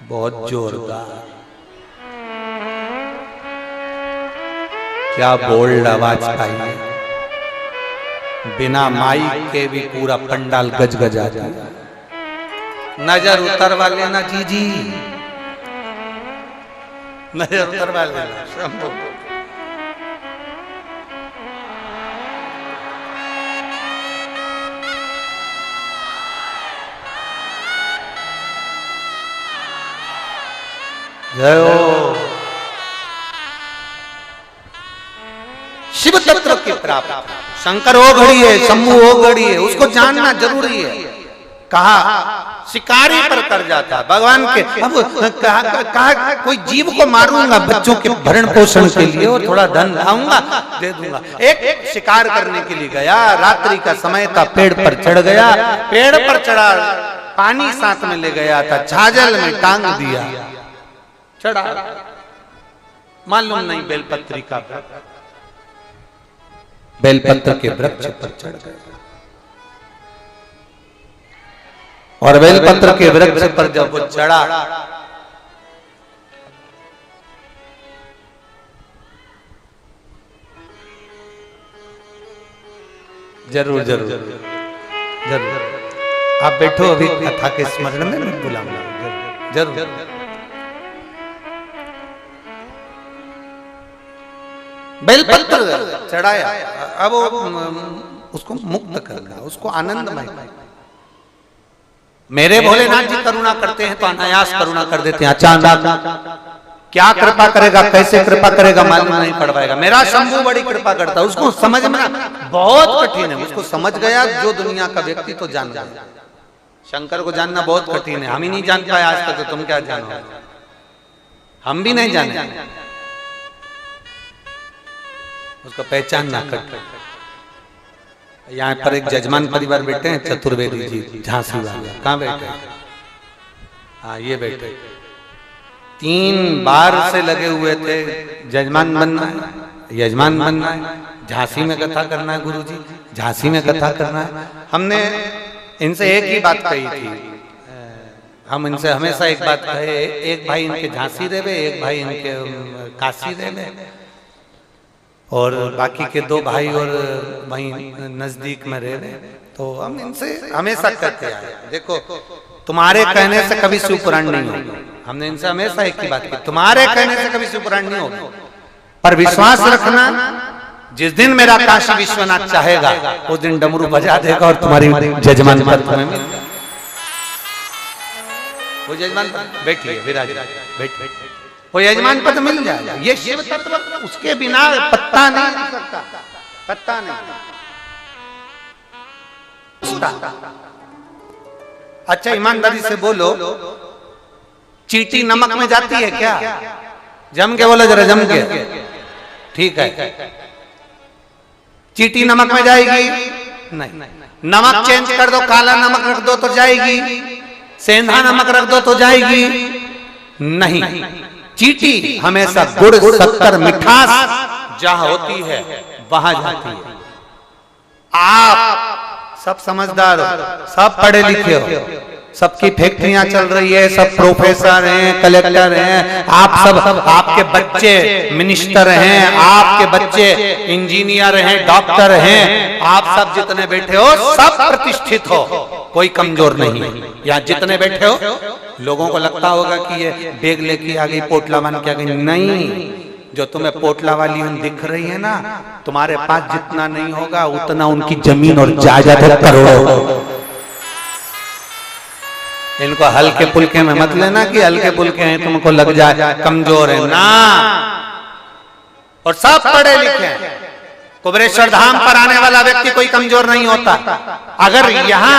बहुत जोरदार, क्या बोल्ड आवाज पाई है, बिना माइक के भी पूरा पंडाल गजगजा जाता। नजर उतरवा लेना जी, नजर उतरवा लेना। शंभू जय हो। शिव तत्व की प्राप्त, शंकर हो घड़ी है, शंभू हो घड़ी है, उसको जानना जरूरी है। कहा शिकारी पर कर जाता भगवान के। अब कहा कोई जीव को मारूंगा बच्चों के भरण पोषण के लिए और थोड़ा धन लाऊंगा दे दूंगा। एक शिकार करने के लिए गया, रात्रि का समय था, पेड़ पर चढ़ गया, पेड़ पर चढ़ा, पानी साथ में ले गया था, झाजल में टांग दिया, चढ़ा, मालूम नहीं बेलपत्री का, बेलपत्र के वृक्ष पर चढ़ गया और बेलपत्र के वृक्ष पर जब वो चढ़ा, जरूर जरूर जरूर आप बैठो, अभी कथा के स्मरण में मैं बुलाऊंगा जरूर। बेलपत्र चढ़ाया, अब उसको मुक्त करना, उसको आनंदमय। मेरे भोलेनाथ जी करुणा करते हैं तो अनायास करुणा कर देते हैं, अचानक क्या कृपा करेगा, कैसे कृपा करेगा मालूम नहीं पड़ पाएगा। मेरा शंभू बड़ी कृपा करता है, उसको समझ में बहुत कठिन है, उसको समझ गया जो दुनिया का व्यक्ति तो जान गया। शंकर को जानना बहुत कठिन है, हम ही नहीं जान पाए आज तक, तो तुम क्या जानो, हम भी नहीं जाने, उसको पहचानना कठिन। यहाँ पर एक जजमान परिवार बैठे हैं, चतुर्वेदी जी झांसी वाले, कहाँ बैठे? हाँ ये बैठे, 3 बार से लगे हुए थे, जजमान बनना है, यजमान बनना है, झांसी में कथा करना है, गुरुजी झांसी में कथा करना है। हमने इनसे एक ही बात कही थी, हम इनसे हमेशा एक बात कहे, एक भाई इनके झांसी रहे, एक भाई इनके काशी रहे, और बाकी के 2 भाई और वहीं नजदीक में रह रहे। तो हम इनसे हमेशा कहते आए, देखो तुम्हारे कहने से कभी शिवपुराण नहीं होगा। हमने इनसे हमेशा एक ही बात की, तुम्हारे कहने से कभी शिवपुराण नहीं होगा, पर विश्वास रखना, जिस दिन मेरा काशी विश्वनाथ चाहेगा उस दिन डमरू बजा देगा और तुम्हारी जजमान पद तुम्हें मिल जाएगा। वो जजमान बैठिए, विराज बैठ, वो यजमान पद मिल जाएगा। ये शिव तत्व, उसके बिना पत्ता नहीं लग सकता, पत्ता नहीं। अच्छा ईमानदारी से बोलो, चींटी नमक में जाती है क्या? जम के बोलो जरा, जम के, ठीक है। चींटी नमक में जाएगी नहीं, नमक चेंज कर दो, काला नमक रख दो तो जाएगी, सेंधा नमक रख दो तो जाएगी नहीं। चींटी हमेशा गुड़, शक्कर, मिठास जहां होती है वहां जाती है। आप सब समझदार हो, सब पढ़े लिखे हो, सबकी फैक्ट्रियां चल रही है, सब प्रोफेसर हैं, कलेक्टर हैं, आप सब, आपके बच्चे मिनिस्टर हैं, आपके बच्चे इंजीनियर हैं, डॉक्टर हैं, आप सब जितने बैठे हो सब प्रतिष्ठित हो, कोई कमजोर नहीं। यहाँ जितने बैठे हो, लोगों को लगता होगा कि ये बेग लेके आ गई, पोटला बन के आ गई, नहीं। जो तुम्हें पोटला वाली उन दिख रही है ना, तुम्हारे पास जितना नहीं होगा उतना उनकी जमीन और जायदाद करोड़ों। इनको हल्के पुल्के में मत लेना कि हल्के पुल्के हैं तुमको लग जाए, कमजोर है ना। और सब पढ़े लिखे हैं। कुबेरेश्वर धाम पर आने वाला व्यक्ति कोई कमजोर नहीं होता। अगर यहाँ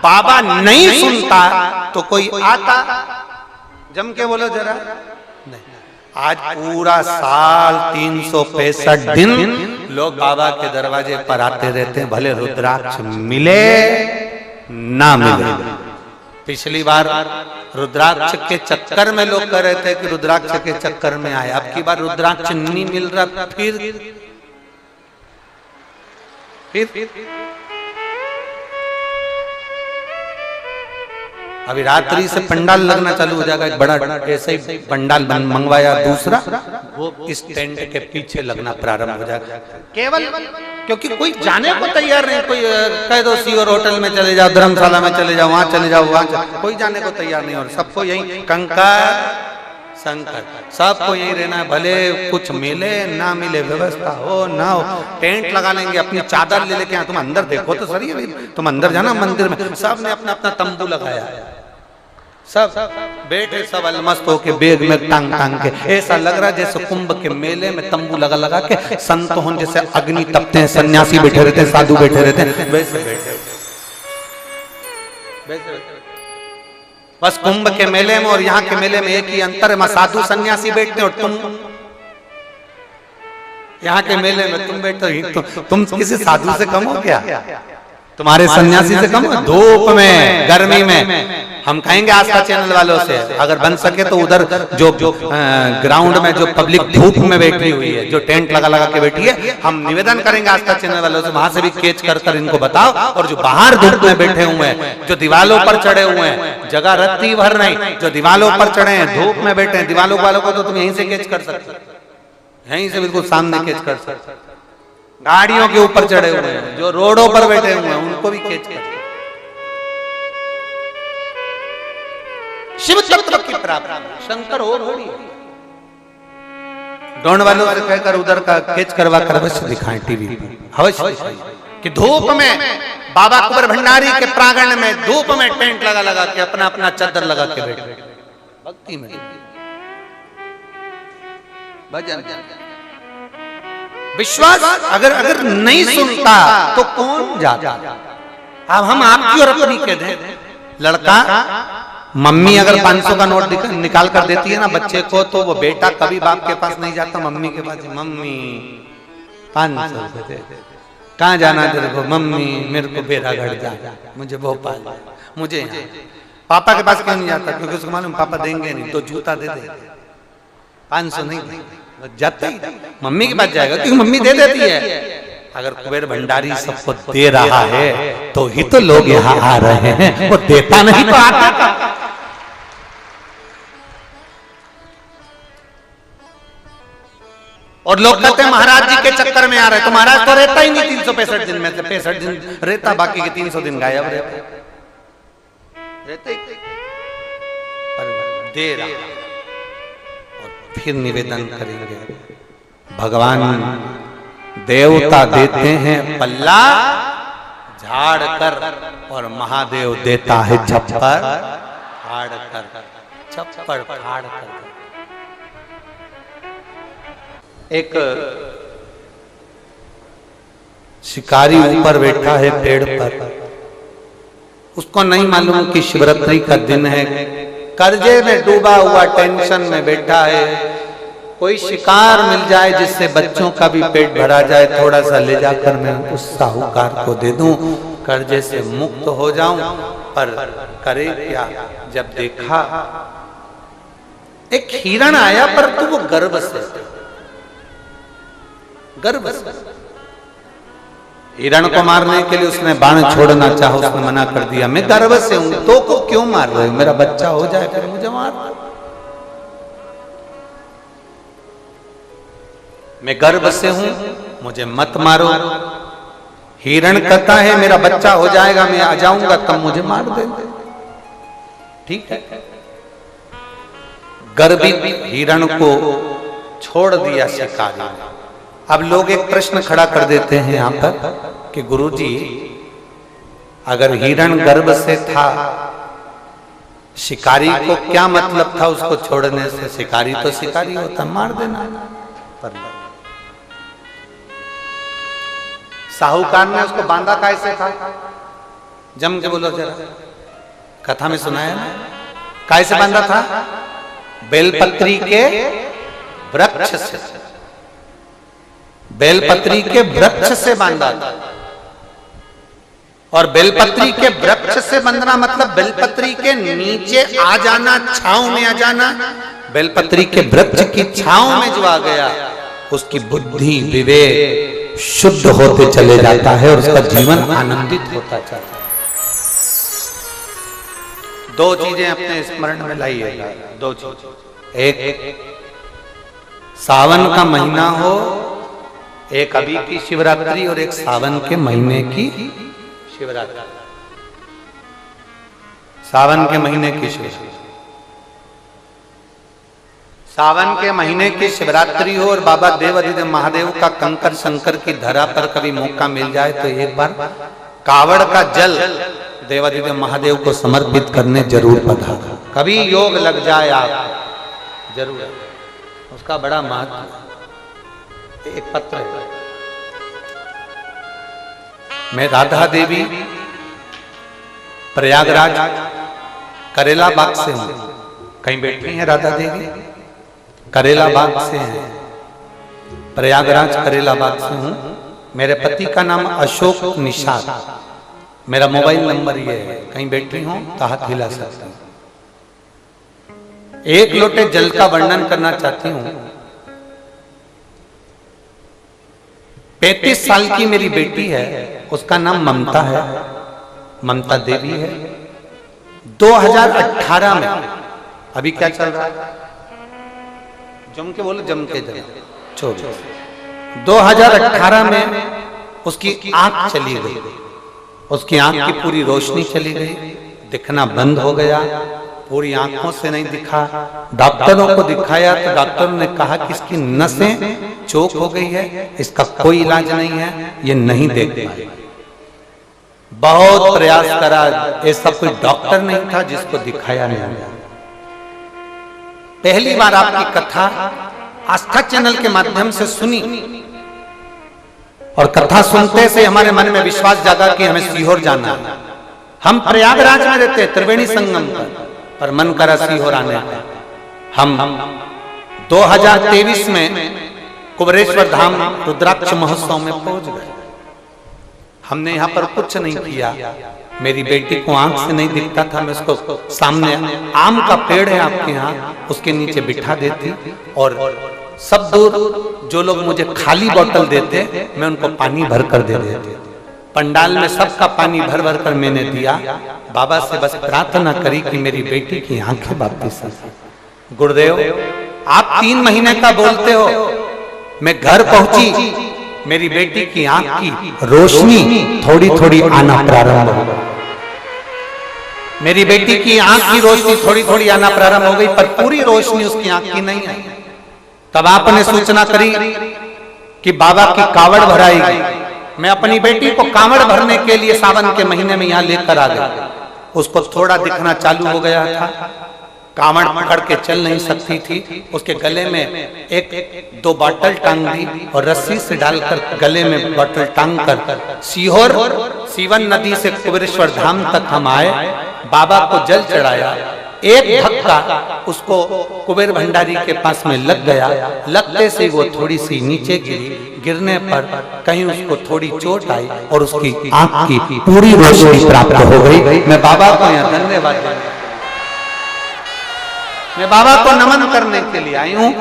बाबा नहीं सुनता तो कोई आता? जम के बोलो जरा। नहीं, आज पूरा साल 365 दिन लोग बाबा के दरवाजे पर आते रहते हैं, भले रुद्राक्ष मिले ना मिले। पिछली बार रुद्राक्ष के चक्कर में लोग कह रहे थे कि रुद्राक्ष के चक्कर में आए, अब की बार रुद्राक्ष नहीं मिल रहा, फिर अभी रात्रि से पंडाल लगना चालू हो जाएगा। एक बड़ा ऐसा ही पंडाल मंगवाया दूसरा, वो इस टेंट के पीछे लगना प्रारंभ हो जाएगा। केवल क्योंकि कोई जाने को तैयार नहीं। कोई कह दो सीवर होटल में चले जाओ, धर्मशाला में चले जाओ, वहां चले जाओ, वहां कोई जाने को तैयार नहीं। और सबको यही कंकर शंकर, सबको यही रहना है, भले कुछ मिले ना मिले, व्यवस्था हो ना हो। टेंट लगा लेंगे, अपनी चादर ले लेके। तुम अंदर देखो तो सही है, तुम अंदर जाना मंदिर में, सब ने अपना अपना तंबू लगाया, सब बैठे, सब अलमस्त होके बैग में टांग टांग के। ऐसा लग रहा है जैसे कुंभ के मेले में तंबू लगा लगा के संत हों, जैसे अग्नि तपते हैं, सन्यासी बैठे रहते हैं, साधु बैठे रहते हैं, वैसे बैठे। बस कुंभ के मेले में और यहाँ के मेले में एक ही अंतर है, साधु सन्यासी बैठते और तुम यहाँ के मेले में तुम बैठते हो। तुम किसी साधु से कम हो क्या? तुम्हारे सन्यासी से कम? धूप में, गर्मी में। हम कहेंगे आस्था चैनल वालों से, अगर बन सके तो उधर जो ग्राउंड में जो पब्लिक धूप में बैठी हुई है, जो टेंट लगा लगा के बैठी है, हम निवेदन करेंगे आस्था चैनल वालों से, वहां से भी कैच कर इनको बताओ। और जो बाहर धूप में बैठे हुए हैं, जो दीवालों पर चढ़े हुए हैं, जगह रत्ती भर नहीं, जो दीवालों पर चढ़े हैं, धूप में बैठे हैं, दीवालों वालों को तो तुम यहीं से कैच कर सकते, यहीं से बिल्कुल सामने कैच कर सकते। गाड़ियों के ऊपर चढ़े हुए हैं, जो रोडों पर बैठे हुए हैं, उनको भी कैच कर। शिव तत्व की प्राप्ति शंकर और होगी। डोन वालों से कहकर उधर का कैच करवा कर अवश्य दिखाएं टीवी अवश्य कि धूप में बाबा कुंवर भंडारी के प्रांगण में धूप में टेंट लगा लगा के अपना अपना चादर लगा के बैठे भक्ति में भजन। विश्वास अगर नहीं सुनता तो कौन जाता? अब हम आपकी और अपनी कह दें। लड़का मम्मी अगर 500 का नोट निकाल कर देती है ना बच्चे को, तो वो बेटा कभी बाप के पास नहीं जाता, मम्मी के पास। मम्मी 500 दे, कहाँ जाना तेरे को? मम्मी मेरे को बेरागढ़ जा, मुझे भोपाल, मुझे यहाँ। पापा के पास क्यों नहीं जाता? क्योंकि उसको मालूम पापा देंगे नहीं, तो जूता दे दे, 500 नहीं जाता ही। मम्मी के पास जाएगा क्योंकि मम्मी दे देती है। अगर कुबेर भंडारी सबको दे रहा है तो ही तो लोग यहाँ आ रहे हैं, वो देता नहीं तो आता था। और लोग कहते हैं महाराज जी के चक्कर में आ रहे हैं, तो महाराज तो रहता ही नहीं 365 दिन में से 65 दिन रहता, बाकी के 300 दिन गायब रहते दे रहा। और फिर निवेदन करेंगे, भगवान देवता देते हैं पल्ला झाड़ कर, और महादेव देता है छप्पर फाड़ कर, छप्पर फाड़ कर। एक शिकारी ऊपर बैठा है पेड़ पर, उसको नहीं मालूम कि शिवरात्रि का दिन है, कर्जे में डूबा हुआ टेंशन में बैठा है। कोई शिकार मिल जाए जिससे बच्चों का भी पेट भरा जाए, थोड़ा सा ले जाकर मैं उस साहूकार को दे दूं, कर्जे से मुक्त हो जाऊं। पर करे क्या? जब देखा एक हिरण आया, पर तो वो गर्भ से हिरण को मारने के लिए उसने बाण छोड़ना चाहा, उसने मना कर दिया। मैं गर्भ से हूं, तो को क्यों मार रहे हो? मेरा बच्चा हो जाए फिर मुझे मार। मैं गर्भ से हूं, मुझे मत मारो। हिरण कहता है मेरा बच्चा हो जाएगा, मैं आ जाऊंगा तब मुझे मार देंगे। ठीक है, गर्भित हिरण को छोड़ दिया शिकारी। अब लोग एक प्रश्न खड़ा कर देते हैं यहां पर कि गुरुजी, अगर हिरण गर्भ से था शिकारी को क्या मतलब था उसको छोड़ने से? शिकारी तो शिकारी होता, मार देना। पर साहूकार ने उसको बांधा कैसे था? जम के बोलो जरा, कथा में सुनाया ना कैसे बांधा था? बेलपत्री के वृक्ष से, बेलपत्री के वृक्ष से बांधा था। और बेलपत्री के वृक्ष से बंधना मतलब बेलपत्री के नीचे आ जाना, छांव में आ जाना। बेलपत्री के वृक्ष की छांव में जो आ गया, उसकी बुद्धि विवेक शुद्ध होते चले जाता है और उसका जीवन आनंदित होता चला। दो चीजें अपने स्मरण में लाइएगा, दो चीज। एक सावन का महीना हो, एक अभी की शिवरात्रि और एक सावन के महीने की शिवरात्रि। सावन के महीने की शिवरात्रि, सावन के महीने की शिवरात्रि हो और बाबा देवाधिदेव महादेव का कंकर शंकर की धरा पर कभी मौका मिल जाए तो एक बार कावड़ का जल देवाधिदेव महादेव को समर्पित करने जरूर पधारो। कभी योग लग जाए आप जरूर, उसका बड़ा महत्व। एक पत्र है, मैं राधा देवी प्रयागराज करेला बाग से हूं। कहीं बैठी हैं राधा देवी? करेला बाग से हैं, प्रयागराज करेला बाग से हूं। मेरे पति का नाम अशोक निषाद, मेरा मोबाइल नंबर ये है, कहीं बैठी हूं तो हाथ हिला सकता हूं। एक लोटे जल का वर्णन करना चाहती हूं। 35 साल की मेरी बेटी है, उसका नाम ममता है, ममता देवी है। 2018 में, अभी क्या चल रहा है? जम के बोलो, जम के जरा छोड़ो। 2018 में उसकी आंख चली गई, उसकी आंख की पूरी रोशनी चली गई, दिखना बंद हो गया, पूरी आंखों से नहीं दिखा। डॉक्टरों को दिखाया तो डॉक्टरों ने कहा कि इसकी नसें चोक हो गई है, इसका कोई इलाज नहीं है, ये नहीं देख पाएगा। बहुत प्रयास करा, ऐसा कोई डॉक्टर नहीं था जिसको दिखाया नहीं। पहली बार आपकी कथा आस्था चैनल के माध्यम से सुनी और कथा सुनते से हमारे मन में विश्वास जागा कि हमें सीहोर जाना है। हम प्रयागराज में रहते, त्रिवेणी संगम पर मन करा सीहोर आने का। हम 2023 में कुबरेश्वर धाम रुद्राक्ष महोत्सव में पहुंच गए। हमने यहाँ पर कुछ नहीं किया। मेरी बेटी को आंख से नहीं दिखता था, मैं उसको सामने आम का पेड़ है आपके यहाँ, उसके नीचे बिठा देती और सब दूर जो लोग मुझे खाली बोतल देते मैं उनको पानी भर कर दे देते। पंडाल में सबका पानी भर भर कर मैंने दिया। बाबा से बस प्रार्थना करी कि मेरी बेटी की आंखें वापस आ जाए। गुरुदेव, आप 3 महीने का बोलते हो, मैं घर पहुंची, मेरी बेटी की आंख की रोशनी थोड़ी थोड़ी आना प्रारंभ हो गई। मेरी बेटी की आंख की रोशनी थोड़ी थोड़ी आना प्रारंभ हो गई, पर पूरी रोशनी उसकी आंख की नहीं आई। तब आपने सूचना करी कि बाबा की कावड़ भराई गई। मैं अपनी बेटी को कावड़ भरने के लिए सावन के महीने में यहाँ लेकर आ गया। उसको थोड़ा दिखना चालू हो गया था, कावड़ पकड़ के चल नहीं सकती थी। उसके गले में एक 2 बॉटल टांग दी और रस्सी से डालकर गले में बॉटल टांग कर सीहोर सीवन नदी से कुबेरेश्वर धाम तक हम आए। बाबा को जल चढ़ाया। एक धक्का उसको कुबेर भंडारी के पास में लग गया। लगते से वो थोड़ी सी नीचे गिरी। गिरने पर कहीं उसको थोड़ी चोट आई और उसकी आंख की पूरी रोशनी प्राप्त हो गई। मैं बाबा को यहाँ धन्यवाद देता हूं। मैं बाबा को नमन करने के लिए आई हूँ,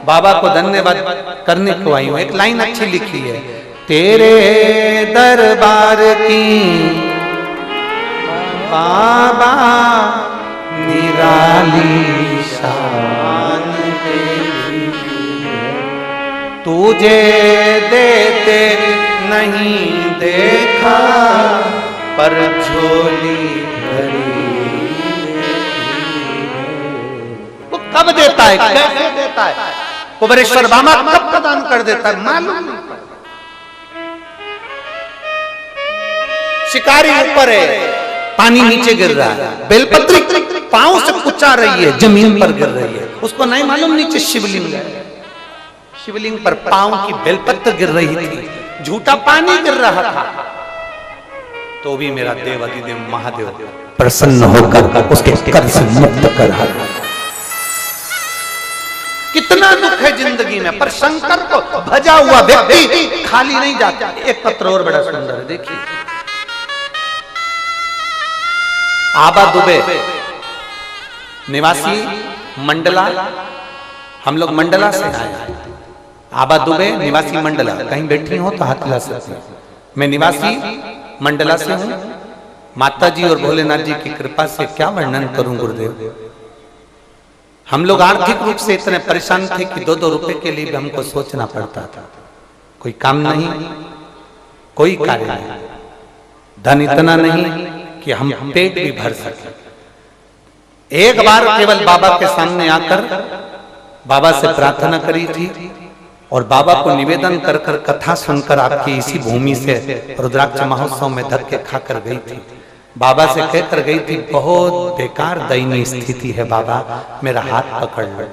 बाबा को धन्यवाद करने को आई हूँ। एक लाइन अच्छी लिखी है, तेरे दरबार की बाबा निराली शान तेरी, तुझे देते नहीं देखा पर झोली भरी। वो कब देता है, कैसे देता है? कुबेरेश्वर बाबा कब प्रदान कर देता है मालूम नहीं। शिकारी ऊपर है, पानी नीचे गिर रहा है, बेलपत्री पांव से कुचा रही है, जमीन पर गिर रही है, उसको नहीं मालूम नीचे शिवलिंग है, शिवलिंग पर पांव की बेलपत्र गिर रही थी, झूठा पानी गिर रहा था, तो भी मेरा देवाधिदेव महादेव प्रसन्न होकर उसके कर्ज से मुक्त करा। कितना दुख है जिंदगी में, पर शंकर को भजा हुआ व्यक्ति खाली नहीं जाता। एक पत्र और बड़ा सुंदर है, देखिए। आबा दुबे निवासी मंडला, हम लोग मंडला से आए। आबा दुबे निवासी मंडला, कहीं बैठी हो तो हाथ हिला सकते हैं। मैं निवासी मंडला से हूं। माता जी और भोलेनाथ जी की कृपा से क्या वर्णन करूं गुरुदेव। हम लोग आर्थिक रूप से इतने परेशान थे कि 2-2 रुपए के लिए भी हमको सोचना पड़ता था। कोई काम नहीं, कोई कार्य नहीं, धन इतना नहीं कि हम पेट भी भर सके। एक बार केवल बाबा के सामने आकर बाबा से प्रार्थना करी थी और बाबा को निवेदन कर कर कथा सुनकर आपकी इसी भूमि से रुद्राक्ष महोत्सव में धक्के खाकर गई थी। बाबा से कहकर गई थी, बहुत बेकार दयनीय स्थिति है बाबा, मेरा हाथ पकड़ लो।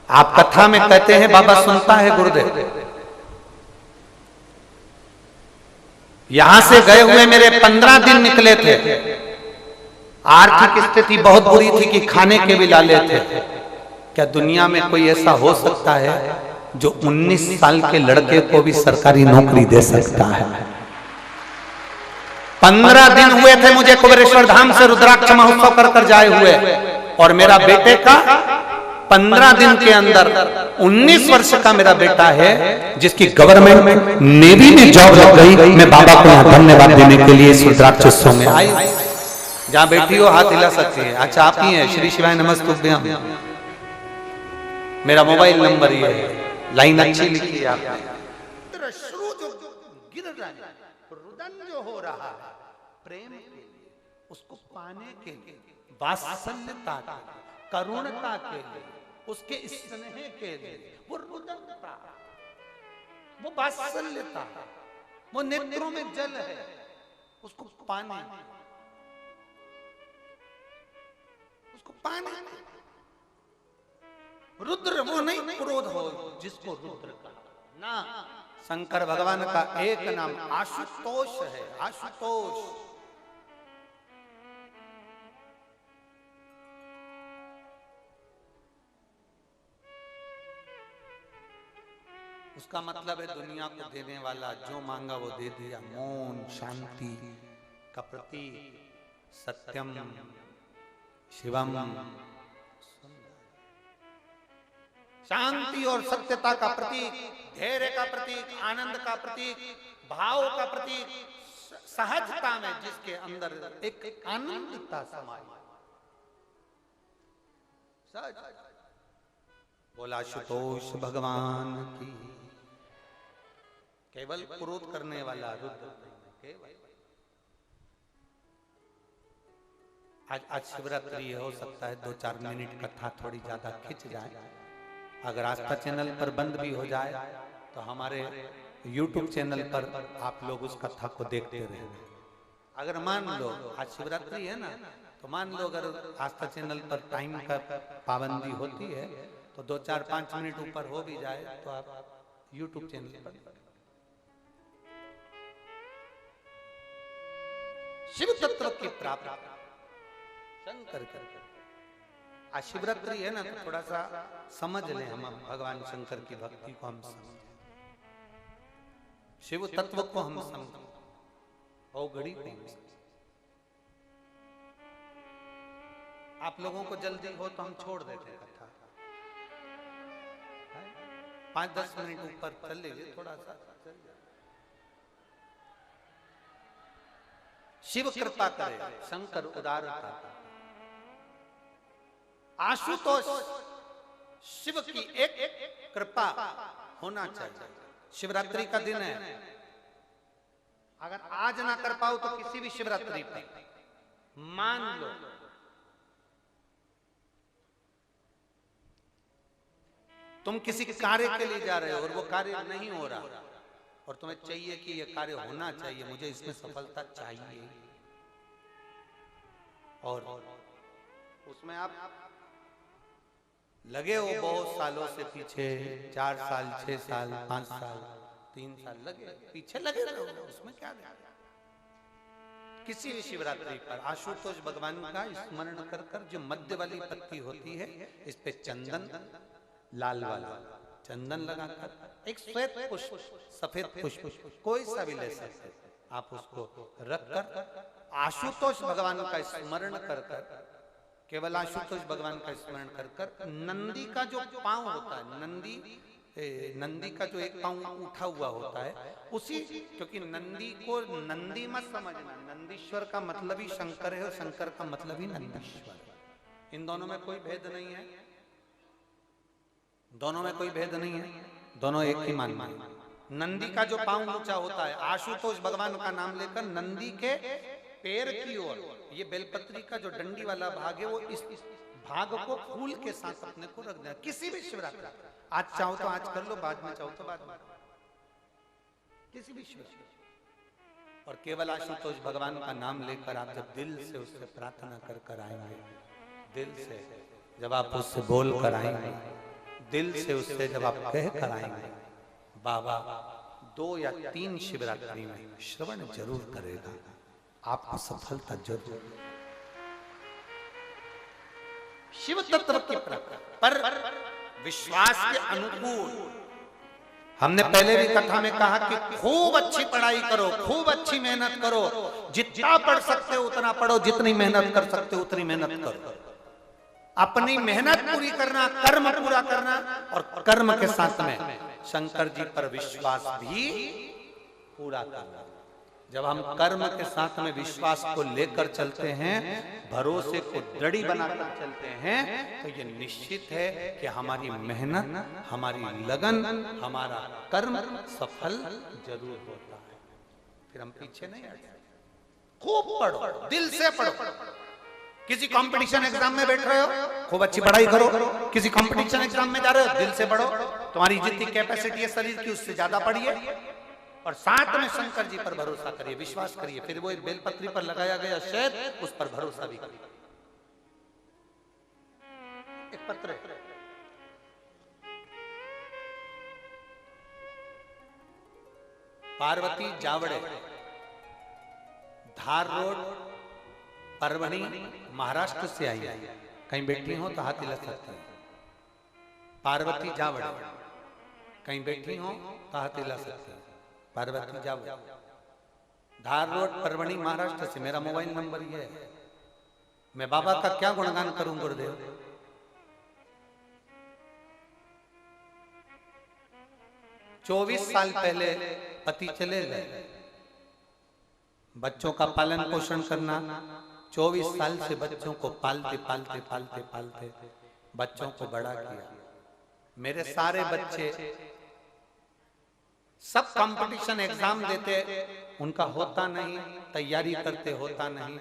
आप कथा में कहते हैं बाबा सुनता है गुरुदेव। यहां से गए हुए मेरे 15 दिन निकले थे। आर्थिक स्थिति बहुत बुरी थी कि खाने के भी लाले थे। क्या दुनिया में कोई ऐसा हो सकता है जो 19 साल के लड़के को भी सरकारी नौकरी दे सकता है? 15 दिन हुए थे मुझे कुबेरेश्वर धाम से रुद्राक्ष महोत्सव कर कर जाए हुए, और मेरा बेटे का 15 दिन के अंदर 19 वर्ष का मेरा बेटा है जिसकी गवर्नमेंट नेवी में जॉब लग गई। मैं बाबा को यहाँ धन्यवाद देने के लिए इस रुद्राक्षोत्सव में आई। जहां बैठी हो हाथ हिला सकती है। अच्छा आप ही है, श्री शिवाय नमस्तुभ्यम। मेरा मोबाइल नंबर ये है, लाइन अच्छी लिखी है आपने। श्रु जो गिर रहा है, रुदन जो हो रहा है प्रेम के लिए, उसको पाने के लिए, वात्सल्यता के, करुणता के लिए, उसके स्नेह के लिए, वो रुदनता, वो वात्सल्यता, वो नेत्रों में जल है, उसको पाने, उसको पाने। रुद्र वो नहीं क्रोध हो जिसको रुद्र कहा ना। शंकर भगवान का एक नाम आशुतोष है, आशुतोष। उसका मतलब है दुनिया को देने वाला, जो मांगा वो दे दिया। मौन शांति का प्रतीक, सत्यम शिवम, शांति और सत्यता का प्रतीक, धैर्य का प्रतीक, आनंद का प्रतीक, भाव का प्रतीक, सहजता में जिसके अंदर एक आनंदता समाई। बोला आशुतोष भगवान की। केवल क्रोध करने वाला रुद्र केवल। आज शिवरात्रि हो सकता है 2-4 मिनट कथा थोड़ी ज्यादा खिंच जाए। अगर आस्था चैनल पर बंद भी हो जाए तो हमारे YouTube चैनल पर आप लोग उस कथा को देखते रहे। अगर मान लो आज शिवरात्रि है ना, तो मान लो अगर आस्था चैनल पर टाइम का पाबंदी होती है तो 2-4-5 मिनट ऊपर हो भी जाए तो आप YouTube चैनल पर शिव तत्व की प्राप्ति शंकर कर। आज शिवरात्रि है ना, तो थोड़ा सा समझ लें हम भगवान शंकर की भक्ति को, हम समझें शिव तत्व को, हम समझें औघड़ी को हम समझें। आप लोगों को जल्दी हो तो हम छोड़ देते हैं कथा, 5-10 मिनट ऊपर चल लीजिए, थोड़ा सा चल जाए। शिव कृपा करे, शंकर उदारता। आशुतोष शिव की एक कृपा होना चाहिए। शिवरात्रि का दिन है, अगर आज ना कर पाओ तो किसी भी शिवरात्रि पर मान लो तुम किसी कार्य के लिए जा रहे हो और वो कार्य नहीं हो रहा और तुम्हें चाहिए कि ये कार्य होना चाहिए, मुझे इसमें सफलता चाहिए, और उसमें आप लगे हो बहुत सालों से पीछे, 4 साल 6 साल 5 साल 3 साल लगे पीछे लगे रहो, उसमें क्या है? किसी भी शिवरात्रि पर आशुतोष भगवान का स्मरण कर कर जो मध्य वाली पत्ती होती है, इस पे चंदन लाल वाला चंदन लगाकर एक श्वेत पुष्प सफेद पुष्प कोई सा भी ले सकते, आप उसको रखकर आशुतोष भगवान का स्मरण कर कर, केवल आशुतोष भगवान का स्मरण कर कर नंदी का जो पांव होता है, नंदी का जो एक पांव उठा हुआ होता है उसी, क्योंकि नंदी को नंदी मत समझना, नंदीश्वर का मतलब ही शंकर है और शंकर का मतलब ही नंदीश्वर, इन दोनों में कोई भेद नहीं है, दोनों में कोई भेद नहीं है, दोनों एक ही मान मान। नंदी का जो पांव ऊंचा होता है, आशुतोष भगवान का नाम लेकर नंदी के पैर की ओर, ये बेलपत्री का जो डंडी वाला भाग है वो इस भाग को फूल के साथ अपने को रख देना। किसी भी शिवरात्रि, आज चाहो तो आज कर लो, बाद में चाहो तो बाद में, किसी भी शिवरात्रि, और केवल आशुतोष भगवान का नाम लेकर आप जब दिल से उससे प्रार्थना कर कर आएंगे, दिल से जब आप उससे बोल कर आएंगे, दिल से उससे जब आप कह कर आएंगे, बाबा 2 या 3 शिवरात्रि में श्रवण जरूर करेगा, आपको सफलता जरूर। शिव तत्व की पर विश्वास के अनुकूल, हमने पहले भी कथा में कहा कि खूब अच्छी पढ़ाई करो, खूब अच्छी मेहनत करो, जितना पढ़ सकते हो उतना पढ़ो, जितनी मेहनत कर सकते हो उतनी मेहनत करो, अपनी मेहनत पूरी करना, कर्म पूरा करना, और कर्म के साथ में शंकर जी पर विश्वास भी पूरा करना। जब हम कर्म के साथ में विश्वास को लेकर चलते हैं, भरोसे को दृढ़ बनाकर चलते हैं, तो ये निश्चित है कि हमारी मेहनत, हमारी लगन, हमारा कर्म सफल जरूर होता है, फिर हम पीछे नहीं हटते। खूब पढ़ो, दिल से पढ़ो, किसी कंपटीशन एग्जाम में बैठ रहे हो, खूब अच्छी पढ़ाई करो, किसी कंपटीशन एग्जाम में जा रहे हो, दिल से पढ़ो, तुम्हारी जितनी कैपेसिटी है शरीर की उससे ज्यादा पढ़िए, और साथ में शंकर जी पर भरोसा करिए, विश्वास करिए, फिर वो बेलपत्री पर लगाया गया शहद, उस पर भरोसा भी करिए। एक पत्र है, पार्वती जावड़े, धार रोड, परभणी, महाराष्ट्र से आई है, कहीं बैठी हो तो हाथ हिला सकते हैं। पार्वती जावड़े, कहीं बैठी हो तो हाथ हिला सकते हैं। पार्वती जावड़े, धार रोड, परभणी, महाराष्ट्र से, मेरा मोबाइल नंबर ये है। मैं बाबा का क्या गुणगान करूं गुरुदेव। 24 साल पहले पति चले गए, बच्चों का पालन पोषण करना, 24 साल से बच्चों को पालते पालते पालते पालते बच्चों को बड़ा किया। मेरे सारे बच्चे सब कंपटीशन एग्जाम देते, उनका होता नहीं, तैयारी करते होता नहीं,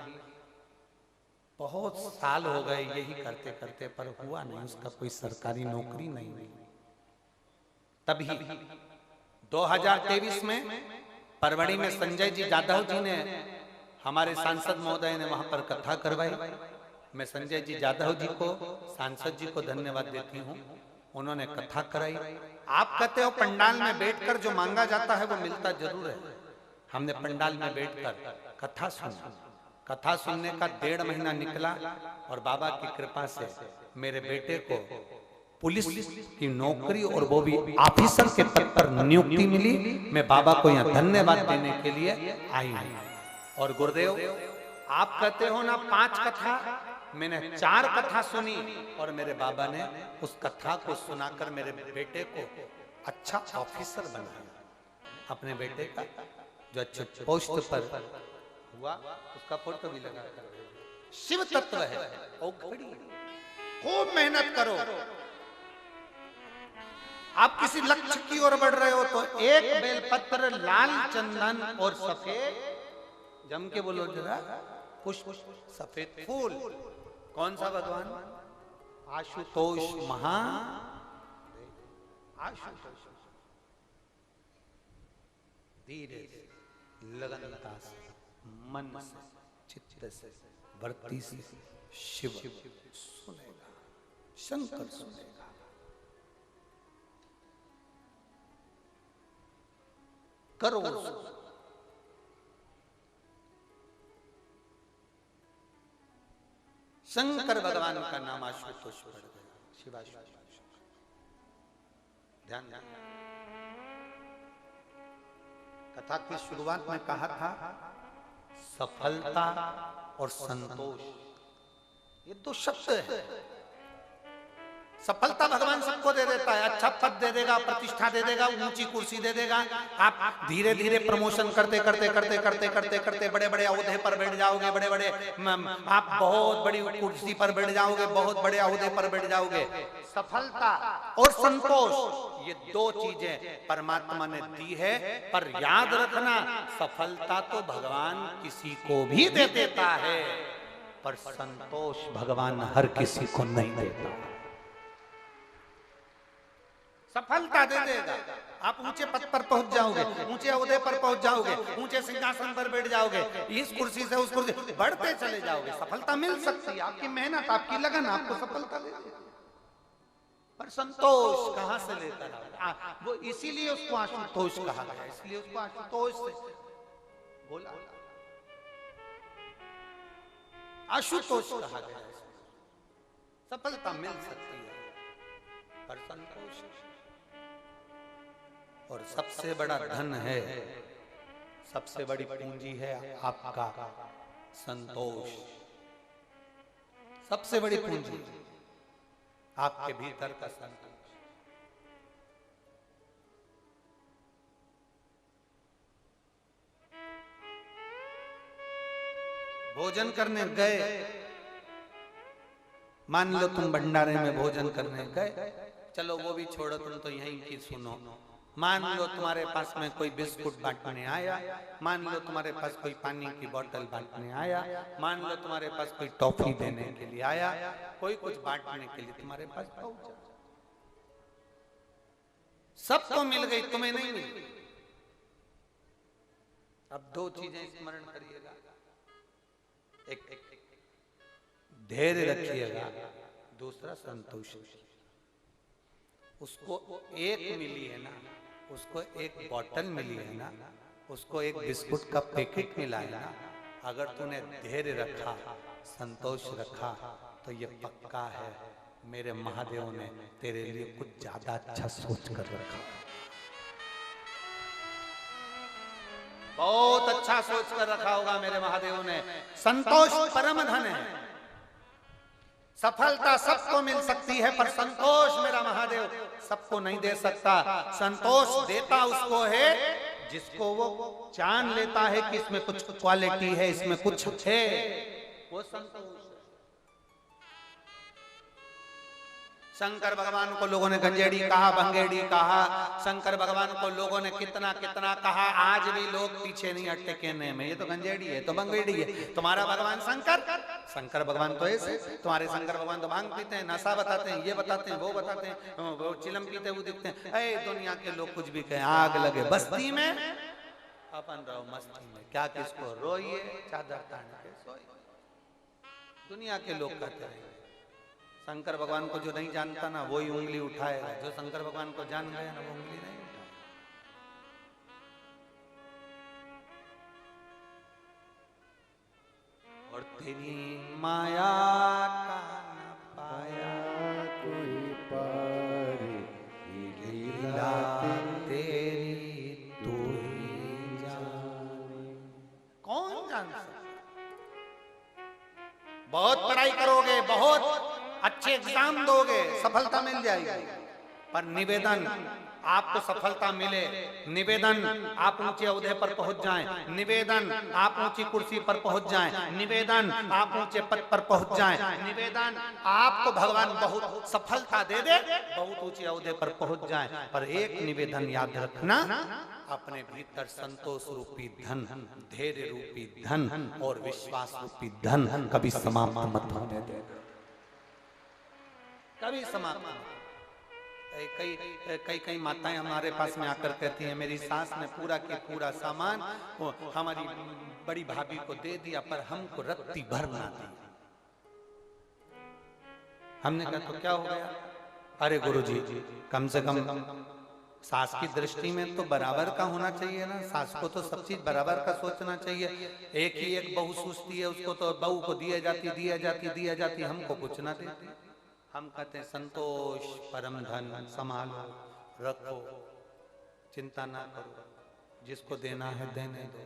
बहुत साल हो गए यही करते करते, पर हुआ नहीं, उसका कोई सरकारी नौकरी नहीं हुई। तभी 2023 में परवड़ी में संजय जी जाधव जी ने, हमारे सांसद महोदय ने वहां पर कथा करवाई। मैं संजय जी जाधव जी को, सांसद जी को धन्यवाद देती हूँ, उन्होंने कथा कराई। आप कहते हो पंडाल में बैठकर जो मांगा जाता है वो मिलता जरूर है। हमने पंडाल में बैठकर कथा सुनी, कथा सुनने का 1.5 महीना निकला, और बाबा की कृपा से मेरे बेटे को पुलिस की नौकरी, और वो भी ऑफिसर के पद पर नियुक्ति मिली। मैं बाबा को यहाँ धन्यवाद देने के लिए आई हूँ। और गुरुदेव, आप कहते हो ना 5 कथा, मैंने 4 कथा सुनी, और मेरे बाबा ने उस कथा को सुनाकर मेरे बेटे को अच्छा ऑफिसर बनाया। अपने बेटे का जो अच्छे पोस्ट पर हुआ, उसका फोटो भी लगा कर। शिव तत्व है, वो खड़ी, खूब मेहनत करो। आप किसी लक्ष्य की ओर बढ़ रहे हो तो एक बेलपत्र, लाल चंदन और सफेद, जम के बोलो जरा, पुष्प, सफेद फूल। कौन सा भगवान? आशुतोष महा आशुतोष। धीरे से, लगनता से, मन से, चित्त चित्त से वृत्ति से शिव सुनेगा, शंकर सुनेगा। करो शंकर भगवान का नाम आशुतोष पड़ गया, शिवाशुतोष। ध्यान कथा की शुरुआत में कहा था सफलता और संतोष, ये दो शब्द है। सफलता भगवान सबको दे देता है, अच्छा पद दे देगा, प्रतिष्ठा दे देगा, ऊंची कुर्सी दे देगा। आप धीरे धीरे प्रमोशन करते करते करते करते करते करते बड़े बड़े ओहदे पर बैठ जाओगे, बड़े बड़े आप बहुत बड़ी कुर्सी पर बैठ जाओगे, बहुत बड़े ओहदे पर बैठ जाओगे। सफलता और संतोष ये दो चीजें परमात्मा ने दी है, पर याद रखना सफलता तो भगवान किसी को भी दे देता है, पर संतोष भगवान हर किसी को नहीं देता। सफलता दे देगा, आप ऊंचे पद पर पहुंच जाओगे, ऊंचे ओहदे पर पहुंच जाओगे, ऊंचे सिंहासन पर बैठ जाओगे, इस कुर्सी से उस कुर्सी बढ़ते चले जाओगे। सफलता मिल सकती है, आपकी मेहनत, आपकी लगन आपको सफलता दे देगी, पर संतोष कहां से लेकर आओगे? वो इसीलिए उसको आशुतोष कहा गया, इसलिए उसको आशुतोष से बोला, आशुतोष कहा गया। सफलता मिल सकती है, पर संतोष, और सबसे बड़ा धन है, सबसे बड़ी पूंजी है आपका संतोष। सबसे बड़ी पूंजी आपके भीतर का संतोष। भोजन करने गए, मान लो तुम भंडारे में भोजन करने गए, चलो वो भी छोड़ो, तुम तो यहीं की सुनो। मान लो तुम्हारे पास में कोई बिस्कुट बांटने आया, मान लो तुम्हारे पास कोई पानी की बोतल बांटने आया, मान लो तुम्हारे पास कोई टॉफी देने के लिए आया, कोई कुछ बांटने के लिए तुम्हारे पास पहुंचा, सबको मिल गई, तुम्हें नहीं मिली। अब दो चीजें स्मरण करिएगा, एक धैर्य रखिएगा, दूसरा संतोष। उसको एक मिली है ना, उसको एक बोतल मिली है ना, उसको एक बिस्कुट का पैकेट मिला है ना, अगर तूने धैर्य रखा, संतोष रखा, तो ये पक्का है मेरे महादेव ने तेरे लिए कुछ ज्यादा अच्छा सोच कर रखा। बहुत अच्छा सोच कर रखा होगा मेरे महादेव ने। संतोष परम धन है। सफलता सबको मिल सकती है, पर संतोष मेरा महादेव सबको नहीं दे सकता। संतोष देता उसको है जिसको वो जान लेता है कि इसमें कुछ क्वालिटी है, इसमें कुछ है, वो संतोष। शंकर भगवान को लोगों ने गंजेड़ी कहा, भंगेड़ी कहा, शंकर भगवान को लोगों ने कितना कितना कहा, आज भी लोग पीछे नहीं हटते कहने में, ये तो गंजेड़ी है, तो भंगेड़ी है। तुम्हारा भगवान शंकर भगवान तो ऐसे, तुम्हारे शंकर भगवान तो भांग पीते हैं, नशा बताते हैं, ये बताते हैं, वो बताते हैं, वो चिलम पीते हुए दिखते हैं। अरे दुनिया के लोग कुछ भी कहें, आग लगे बस्ती में, अपन रहो मस्ती में, क्या किसको रोइए, चादर तान के सोइए। दुनिया के लोग कहते हैं। शंकर भगवान को जो नहीं जानता ना, वही उंगली उठाएगा, जो शंकर भगवान को जान गया ना, वो उंगली नहीं उठाएगा। और तेरी माया का न पाया कोई पार, लीला तेरी तू ही जाने। कौन जान सकता? बहुत पढ़ाई करोगे, बहुत अच्छे एग्जाम दोगे, सफलता मिल जाएगी, पर निवेदन आपको सफलता मिले, निवेदन आप ऊंचे ओहदे पर पहुंच जाएं, निवेदन आप ऊंची कुर्सी पर पहुंच जाएं, निवेदन आप ऊंचे पद पर पहुंच जाएं, निवेदन आपको भगवान बहुत सफलता दे दे, बहुत ऊंचे ओहदे पर पहुंच जाएं, पर एक निवेदन याद रखना, अपने भीतर संतोष रूपी धन, धैर्य रूपी धन और विश्वास रूपी धन कभी समाप्त मत होने देना, कभी समाप्त। कई माताएं हमारे पास में आकर कहती हैं मेरी सास ने पूरा के पूरा सामान वो हमारी बड़ी भाभी को दे दिया पर हमको रत्ती भर ना दी। हमने कहा तो क्या हो गया? अरे गुरुजी कम से कम सास की दृष्टि में तो बराबर का होना चाहिए ना, सास को तो सब चीज बराबर का सोचना चाहिए। एक ही एक बहू सूझती है उसको तो बहू को दिया जाती हमको कुछ ना देती। हम कहते हैं संतोष परम धन, संभालो रखो, चिंता ना करो, जिसको देना है देने दो।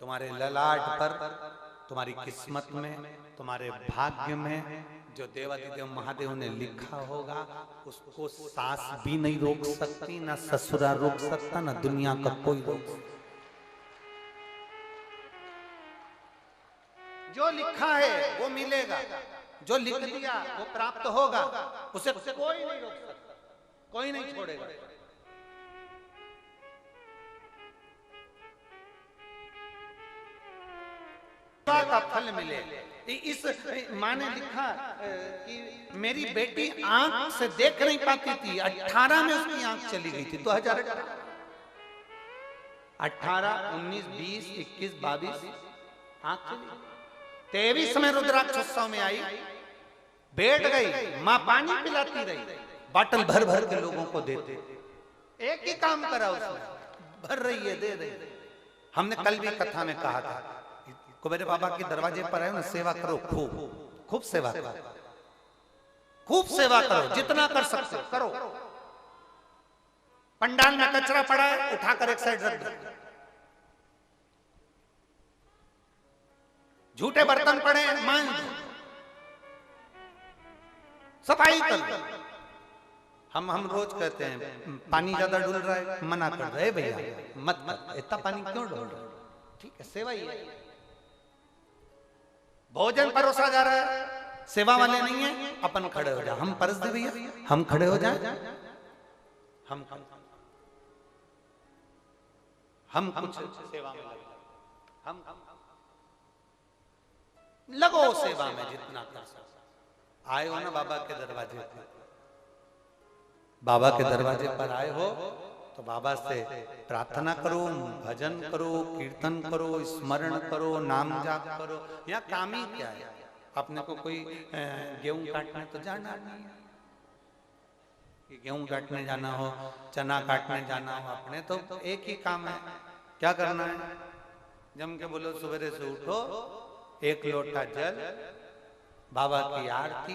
तुम्हारे ललाट पर, तुम्हारी किस्मत में, तुम्हारे भाग्य में जो देवादिदेव महादेव ने लिखा होगा उसको सास भी नहीं रोक सकती, ना ससुरा रोक सकता, ना दुनिया का कोई रोक सकता। जो लिखा है वो मिलेगा, जो लिख दिया वो प्राप्त होगा, उसे कोई नहीं रोक सकता, कोई नहीं छोड़ेगा। का फल मिले। इस माँ ने लिखा कि मेरी बेटी आंख से देख नहीं पाती थी, 18 में उसकी आंख चली गई थी। 2018, 19, 20, 21, 22 आंख चली। 23 में रुद्राक्षोत्सव में आई, बैठ गई, माँ पानी पिलाती रही, बाटल भर भर के लोगों को देते। एक ही काम करा उसने, भर रही है दे रही। हमने कल भी कथा में कहा था कुबेर बाबा के दरवाजे पर आए ना, सेवा करो, खूब सेवा करो, खूब सेवा करो, जितना कर सकते हो करो। पंडाल में कचरा पड़ा है उठाकर एक साइड रख दो, झूठे बर्तन पड़े मांज दो, सफाई कर दो। हम रोज कहते हैं पानी ज्यादा डुल रहा है, मना कर रहे भैया मत, इतना पानी क्यों डुल रहा है? ठीक है सेवा ही है। भोजन परोसा जा रहा है, सेवा वाले नहीं है, अपन खड़े हो जाए, हम परस दे भैया, हम खड़े हो जाए, हम कुछ सेवा में हम लगो सेवा में जितना कर सकते। आए हो ना बाबा के दरवाजे पर, बाबा के दरवाजे पर आए हो तो बाबा से प्रार्थना करो, भजन करो, कीर्तन करो, स्मरण करो, नाम जाप करो। यहाँ काम ही क्या है? अपने को कोई गेहूं काटने तो जाना नहीं है कि गेहूं काटने जाना हो, चना काटने जाना हो, अपने तो एक ही काम है। क्या करना है? जम के बोलो सवेरे से उठो, एक लोटा जल, बाबा की आरती,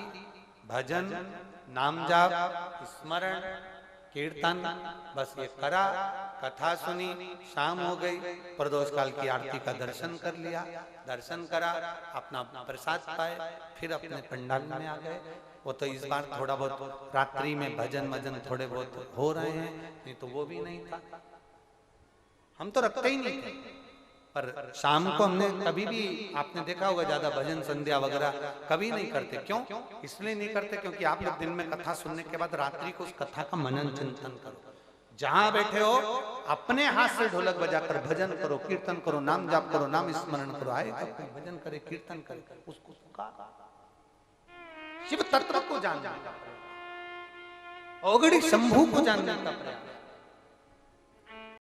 भजन, नाम जाप, स्मरण, कीर्तन, बस ये करा, कथा सुनी, शाम हो गई, प्रदोष काल की आरती का दर्शन कर लिया, दर्शन करा, अपना प्रसाद पाए, फिर अपने पंडाल में आ गए। वो तो इस बार थोड़ा बहुत रात्रि में भजन वजन थोड़े बहुत हो रहे हैं, नहीं तो वो भी नहीं था। हम तो रखते ही नहीं थे, पर शाम को हमने कभी भी आपने देखा होगा ज्यादा भजन संध्या वगैरह कभी नहीं करते। क्यों? इसलिए नहीं करते क्योंकि आप लोग दिन में कथा सुनने के बाद रात्रि को उस कथा का मनन चिंतन करो। जहां बैठे हो अपने हाथ से ढोलक बजाकर भजन करो, कीर्तन करो, नाम जाप करो, नाम स्मरण करो। आए कोई भजन करे, कीर्तन करे, उसको शिव तत्व को जानना, औगड़ी शंभू को जानने का प्रयास।